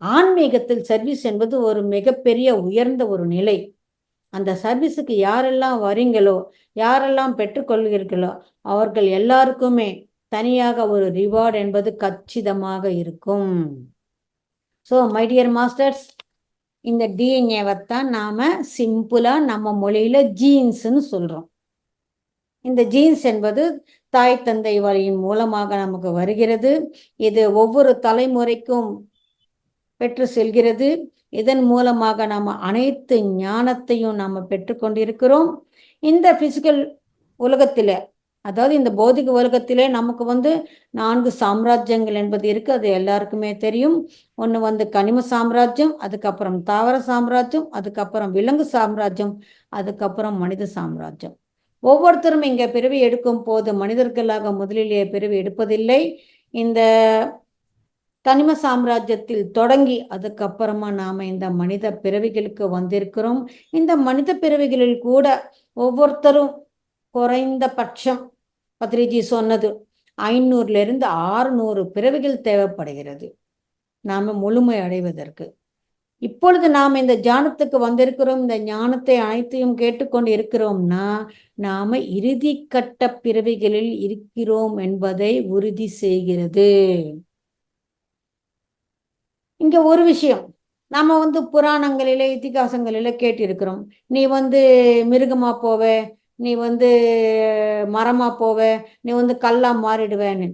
[SPEAKER 1] ஆன்மீகத்தில் சர்வீஸ் என்பது ஒரு மிகப்பெரிய உயர்ந்த ஒரு நிலை. அந்த சர்வீஸுக்கு யாரெல்லாம் வரீங்களோ, யாரெல்லாம் பெற்றுக்கொள்கிறீர்களோ அவர்கள் எல்லாருக்குமே தனியாக ஒரு ரிவார்டு என்பது கச்சிதமாக இருக்கும். ஸோ மை டியர் மாஸ்டர்ஸ், இந்த டிஎன்ஏவைத்தான் நாம் சிம்பிளாக நம்ம மொழியில் ஜீன்ஸ்ன்னு சொல்கிறோம். இந்த ஜீன்ஸ் என்பது தாய் தந்தை வழியின் மூலமாக நமக்கு வருகிறது. இது ஒவ்வொரு தலைமுறைக்கும் பெற்று செல்கிறது. இதன் மூலமாக நாம் அனைத்து ஞானத்தையும் நாம் பெற்றுக்கொண்டிருக்கிறோம். இந்த பிசிக்கல் உலகத்தில், அதாவது இந்த பௌதிக உலகத்திலே நமக்கு 4 சாம்ராஜ்யங்கள் என்பது இருக்குது. அது எல்லாருக்குமே தெரியும். ஒன்று கனிம சாம்ராஜ்யம், அதுக்கப்புறம் தாவர சாம்ராஜ்யம், அதுக்கப்புறம் விலங்கு சாம்ராஜ்யம், அதுக்கப்புறம் மனித சாம்ராஜ்யம். ஒவ்வொருத்தரும் இங்கே பிறவி எடுக்கும் போது மனிதர்களாக முதலிலேயே பிறவி எடுப்பதில்லை. இந்த கனிம சாம்ராஜ்யத்தில் தொடங்கி அதுக்கப்புறமா நாம் இந்த மனித பிறவிகளுக்கு வந்திருக்கிறோம். இந்த மனித பிறவிகளில் கூட ஒவ்வொருத்தரும் குறைந்தபட்சம் பத்ரிஜி சொன்னது 500 600 பிறவிகள் தேவைப்படுகிறது நாம முழுமை அடைவதற்கு. இப்பொழுது நாம் இந்த ஞானத்துக்கு வந்திருக்கிறோம், இந்த ஞானத்தை அனைத்தையும் கேட்டுக்கொண்டு இருக்கிறோம்னா நாம இறுதி கட்ட பிறவிகளில் இருக்கிறோம் என்பதை உறுதி செய்கிறது. இங்க ஒரு விஷயம், நாம புராணங்களில இதிகாசங்களில கேட்டிருக்கிறோம், நீ மிருகமா போவ, நீ மரமா போவ, நீ கல்லா மாறிடுவேன்னு.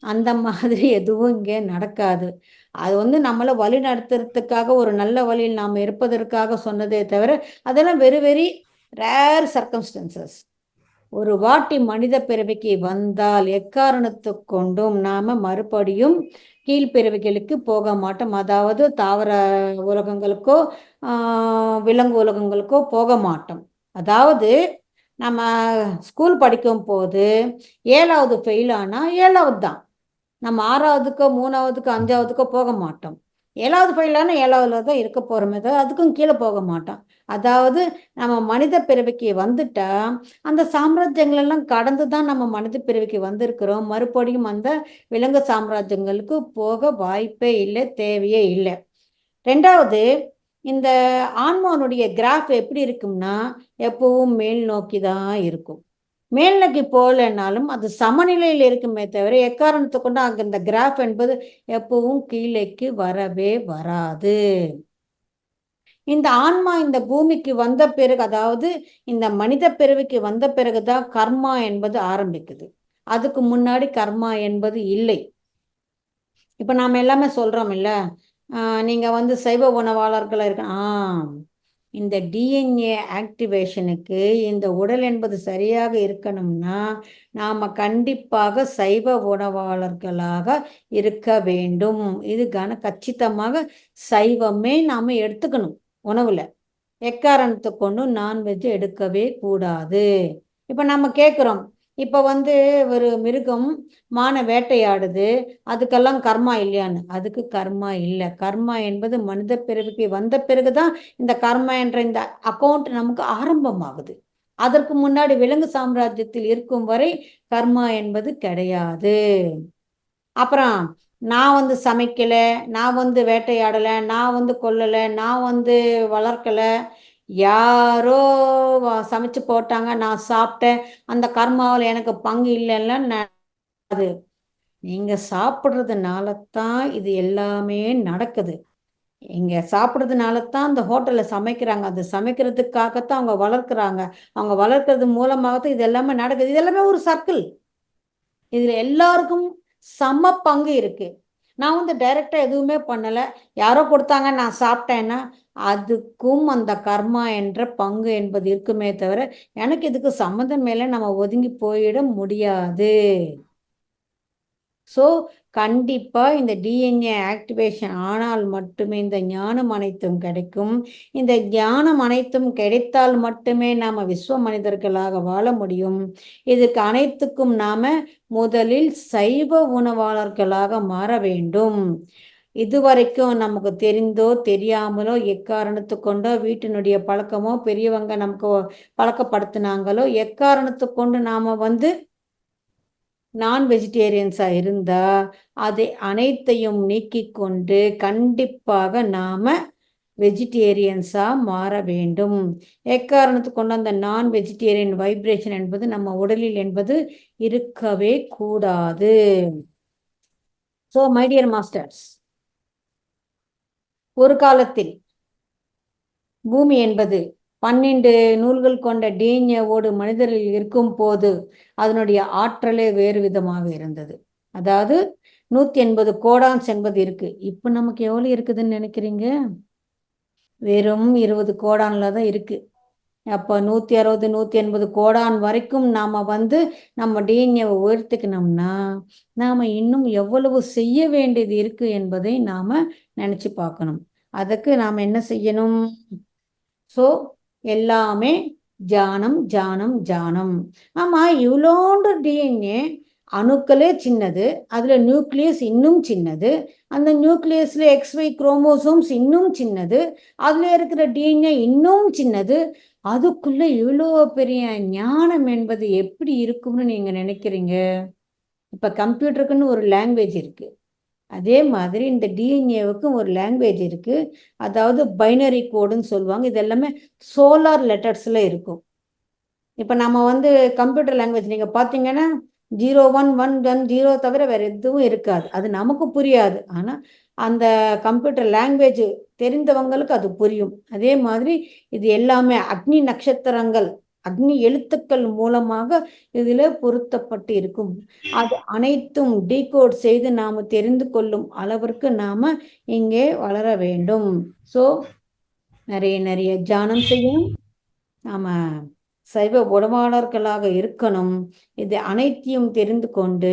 [SPEAKER 1] அந்த மாதிரி எதுவும் இங்கே நடக்காது. அது நம்மளை வழி நடத்துறதுக்காக, ஒரு நல்ல வழியில் நாம் இருப்பதற்காக சொன்னதே தவிர அதெல்லாம் வெரி வெரி ரேர் சர்க்கம்ஸ்டன்சஸ். ஒரு வாட்டி மனித பிறவிக்கு வந்தால் எக்காரணத்து கொண்டும் நாம மறுபடியும் கீழ்பிறவிகளுக்கு போக மாட்டோம். அதாவது தாவர உலகங்களுக்கோ விலங்கு உலகங்களுக்கோ போக மாட்டோம். அதாவது நம்ம ஸ்கூல் படிக்கும் போது 7வது ஃபெயில் ஆனால் 7வது தான், நம்ம 6வதுக்கோ 3வதுக்கோ 5வதுக்கோ போக மாட்டோம். 7வது ஃபெயிலான 7வதுல தான் இருக்க போகிறோமே தவிர அதுக்கும் கீழே போக மாட்டோம். அதாவது நம்ம மனித பிறவிக்கு வந்துட்டா அந்த சாம்ராஜ்யங்களெல்லாம் கடந்து தான் நம்ம மனித பிறவிக்கு வந்திருக்கிறோம். மறுபடியும் அந்த விலங்கு சாம்ராஜ்யங்களுக்கு போக வாய்ப்பே இல்லை, தேவையே இல்லை. 2வது, இந்த ஆன்மானுடைய கிராஃப் எப்படி இருக்கும்னா எப்பவும் மேல் நோக்கி தான் இருக்கும். மேல் நோக்கி போகலைன்னாலும் அது சமநிலையில் இருக்குமே தவிர எக்காரணத்தை கொண்டு அங்கே இந்த கிராஃப் என்பது எப்பவும் கீழேக்கு வரவே வராது. இந்த ஆன்மா இந்த பூமிக்கு வந்த பிறகு, அதாவது இந்த மனித பிறவிக்கு வந்த பிறகுதான் கர்மா என்பது ஆரம்பிக்குது. அதுக்கு முன்னாடி கர்மா என்பது இல்லை. இப்ப நாம எல்லாமே சொல்றோம் இல்ல, நீங்க சைவ உணவாளர்களா இருக்க, இந்த டிஎன்ஏ ஆக்டிவேஷனுக்கு இந்த உடல் என்பது சரியாக இருக்கணும்னா நாம கண்டிப்பாக சைவ உணவாளர்களாக இருக்க வேண்டும். இது கச்சிதமாக சைவமே நாம எடுத்துக்கணும் உணவுல. எக்காரணத்தை கொண்டும் நான்வெஜ் எடுக்கவே கூடாது. இப்ப நம்ம கேட்குறோம், இப்போ ஒரு மிருகம் மான வேட்டையாடுது, அதுக்கெல்லாம் கர்மா இல்லையான்னு. அதுக்கு கர்மா இல்லை. கர்மா என்பது மனித பிறவிக்கு வந்த பிறகுதான் இந்த கர்மா என்ற இந்த அக்கௌண்ட் நமக்கு ஆரம்பமாகுது. அதற்கு முன்னாடி விலங்கு சாம்ராஜ்யத்தில் இருக்கும் வரை கர்மா என்பது கிடையாது. அப்புறம் நான் சமைக்கல, நான் வேட்டையாடலை, நான் கொல்லலை, நான் வளர்க்கலை, யாரோ சமைச்சு போட்டாங்க, நான் சாப்பிட்டேன், அந்த கர்மாவில் எனக்கு பங்கு இல்லைன்னா அது நீங்க சாப்பிட்றதுனால தான் இது எல்லாமே நடக்குது. இங்க சாப்பிட்றதுனால தான் அந்த ஹோட்டலில் சமைக்கிறாங்க, அது சமைக்கிறதுக்காகத்தான் அவங்க வளர்க்குறாங்க, அவங்க வளர்க்கறது மூலமாகத்தான் இது எல்லாமே நடக்குது. இது எல்லாமே ஒரு சர்க்கிள். இதில் எல்லாருக்கும் சம பங்கு இருக்கு. நான் டைரக்டா எதுவுமே பண்ணல, யாரோ கொடுத்தாங்க நான் சாப்பிட்டேன்னா அதுக்கும் அந்த கர்மா என்ற பங்கு என்பது இருக்குமே தவிர எனக்கு இதுக்கு சம்மந்தம் மேல நம்ம ஒதுங்கி போயிட முடியாது. ஸோ கண்டிப்பா இந்த டிஎன்ஏ ஆக்டிவேஷன் ஆனால் மட்டுமே இந்த ஞானம் அனைத்தும் கிடைக்கும். இந்த ஞானம் அனைத்தும் கிடைத்தால் மட்டுமே நாம விஸ்வ மனிதர்களாக வாழ முடியும். இதுக்கு அனைத்துக்கும் நாம முதலில் சைவ உணவாளர்களாக மாற வேண்டும். இதுவரைக்கும் நமக்கு தெரிந்தோ தெரியாமலோ எக்காரணத்து கொண்டோ வீட்டினுடைய பழக்கமோ பெரியவங்க நமக்கு பழக்கப்படுத்தினாங்களோ எக்காரணத்து கொண்டு நாம நான் வெஜிடேரியன்ஸாக இருந்தால் அதை அனைத்தையும் நீக்கி கொண்டு கண்டிப்பாக நாம் வெஜிடேரியன்ஸாக மாற வேண்டும். எக்காரணத்து கொண்டு அந்த நான் வெஜிடேரியன் வைப்ரேஷன் என்பது நம்ம உடலில் என்பது இருக்கவே கூடாது. ஸோ மை டியர் மாஸ்டர்ஸ், ஒரு காலத்தில் பூமி என்பது 12 நூல்கள் கொண்ட டிஎன்ஏவோடு மனிதரில் இருக்கும் போது அதனுடைய ஆற்றலே வேறு விதமாக இருந்தது. அதாவது 180 கோடான்ஸ் என்பது இருக்கு. இப்போ நமக்கு எவ்வளோ இருக்குதுன்னு நினைக்கிறீங்க? வெறும் 20 கோடான்ல தான் இருக்கு. அப்போ 160 180 கோடான் வரைக்கும் நாம் நம்ம டிஎன்ஏவை உயர்த்திக்கணும்னா நாம் இன்னும் எவ்வளவு செய்ய வேண்டியது இருக்கு என்பதை நாம் நினச்சி பார்க்கணும். அதுக்கு நாம் என்ன செய்யணும்? ஸோ எல்லாமே ஜானம் ஜானம் ஜானம். ஆமாம், இவ்வளோண்டு டிஎன்ஏ அணுக்களே சின்னது, அதில் நியூக்ளியஸ் இன்னும் சின்னது, அந்த நியூக்ளியஸில் XY குரோமோசோம்ஸ் இன்னும் சின்னது, அதில் இருக்கிற டிஎன்ஏ இன்னும் சின்னது. அதுக்குள்ள இவ்வளோ பெரிய ஞானம் என்பது எப்படி இருக்கும்னு நீங்க நினைக்கிறீங்க? இப்ப கம்ப்யூட்டருக்குன்னு ஒரு லாங்குவேஜ் இருக்கு. அதே மாதிரி இந்த டிஎன்ஏவுக்கும் ஒரு லாங்குவேஜ் இருக்கு. அதாவது பைனரி கோடுன்னு சொல்லுவாங்க. இது எல்லாமே சோலார் லெட்டர்ஸ்ல இருக்கும். இப்போ நம்ம வந்து கம்ப்யூட்டர் லாங்குவேஜ் நீங்கள் பார்த்தீங்கன்னா 0111 தவிர வேறு எதுவும் இருக்காது. அது நமக்கு புரியாது. ஆனால் அந்த கம்ப்யூட்டர் லாங்குவேஜ் தெரிந்தவங்களுக்கு அது புரியும். அதே மாதிரி இது எல்லாமே அக்னி நட்சத்திரங்கள், அக்னி எழுத்துக்கள் மூலமாக இதில் பொருத்தப்பட்டு இருக்கும். அது அனைத்தும் டீகோட் செய்து நாம் தெரிந்து கொள்ளும் அளவிற்கு நாம் இங்கே வளர வேண்டும். ஸோ நிறைய நிறைய தியானம் செய்யணும். நாம் சைவ உடமாளர்களாக இருக்கணும். இது அனைத்தையும் தெரிந்து கொண்டு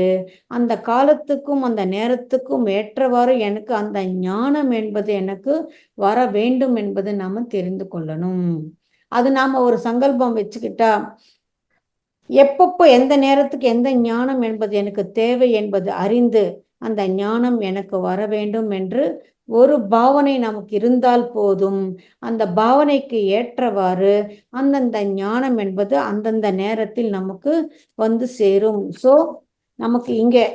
[SPEAKER 1] அந்த காலத்துக்கும் அந்த நேரத்துக்கும் ஏற்றவாறு எனக்கு அந்த ஞானம் என்பது எனக்கு வர வேண்டும் என்பது நாம் தெரிந்து கொள்ளணும். அது நாம் ஒரு சங்கல்பம் வச்சுக்கிட்டா எப்பப்போ எந்த நேரத்துக்கு எந்த ஞானம் என்பது எனக்கு தேவை என்பது அறிந்து அந்த ஞானம் எனக்கு வர வேண்டும் என்று ஒரு பாவனை நமக்கு இருந்தால் போதும். அந்த பாவனைக்கு ஏற்றவாறு அந்தந்த ஞானம் என்பது அந்தந்த நேரத்தில் நமக்கு வந்து சேரும். ஸோ நமக்கு இங்கே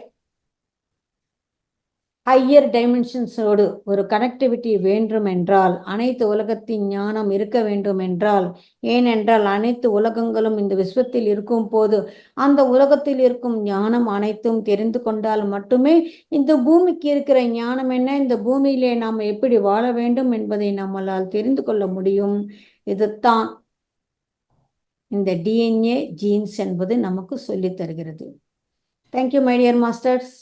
[SPEAKER 1] ஹையர் டைமென்ஷன்ஸோடு ஒரு கனெக்டிவிட்டி வேண்டும் என்றால், அனைத்து உலகத்தின் ஞானம் இருக்க வேண்டும் என்றால், ஏனென்றால் அனைத்து உலகங்களும் இந்த விஸ்வத்தில் இருக்கும் போது அந்த உலகத்தில் இருக்கும் ஞானம் அனைத்தும் தெரிந்து கொண்டால் மட்டுமே இந்த பூமிக்கு இருக்கிற ஞானம் என்ன, இந்த பூமியிலே நாம் எப்படி வாழ வேண்டும் என்பதை நம்மளால் தெரிந்து கொள்ள முடியும். இதுதான் இந்த டிஎன்ஏ ஜீன்ஸ் என்பது நமக்கு சொல்லித் தருகிறது. Thank you my dear masters.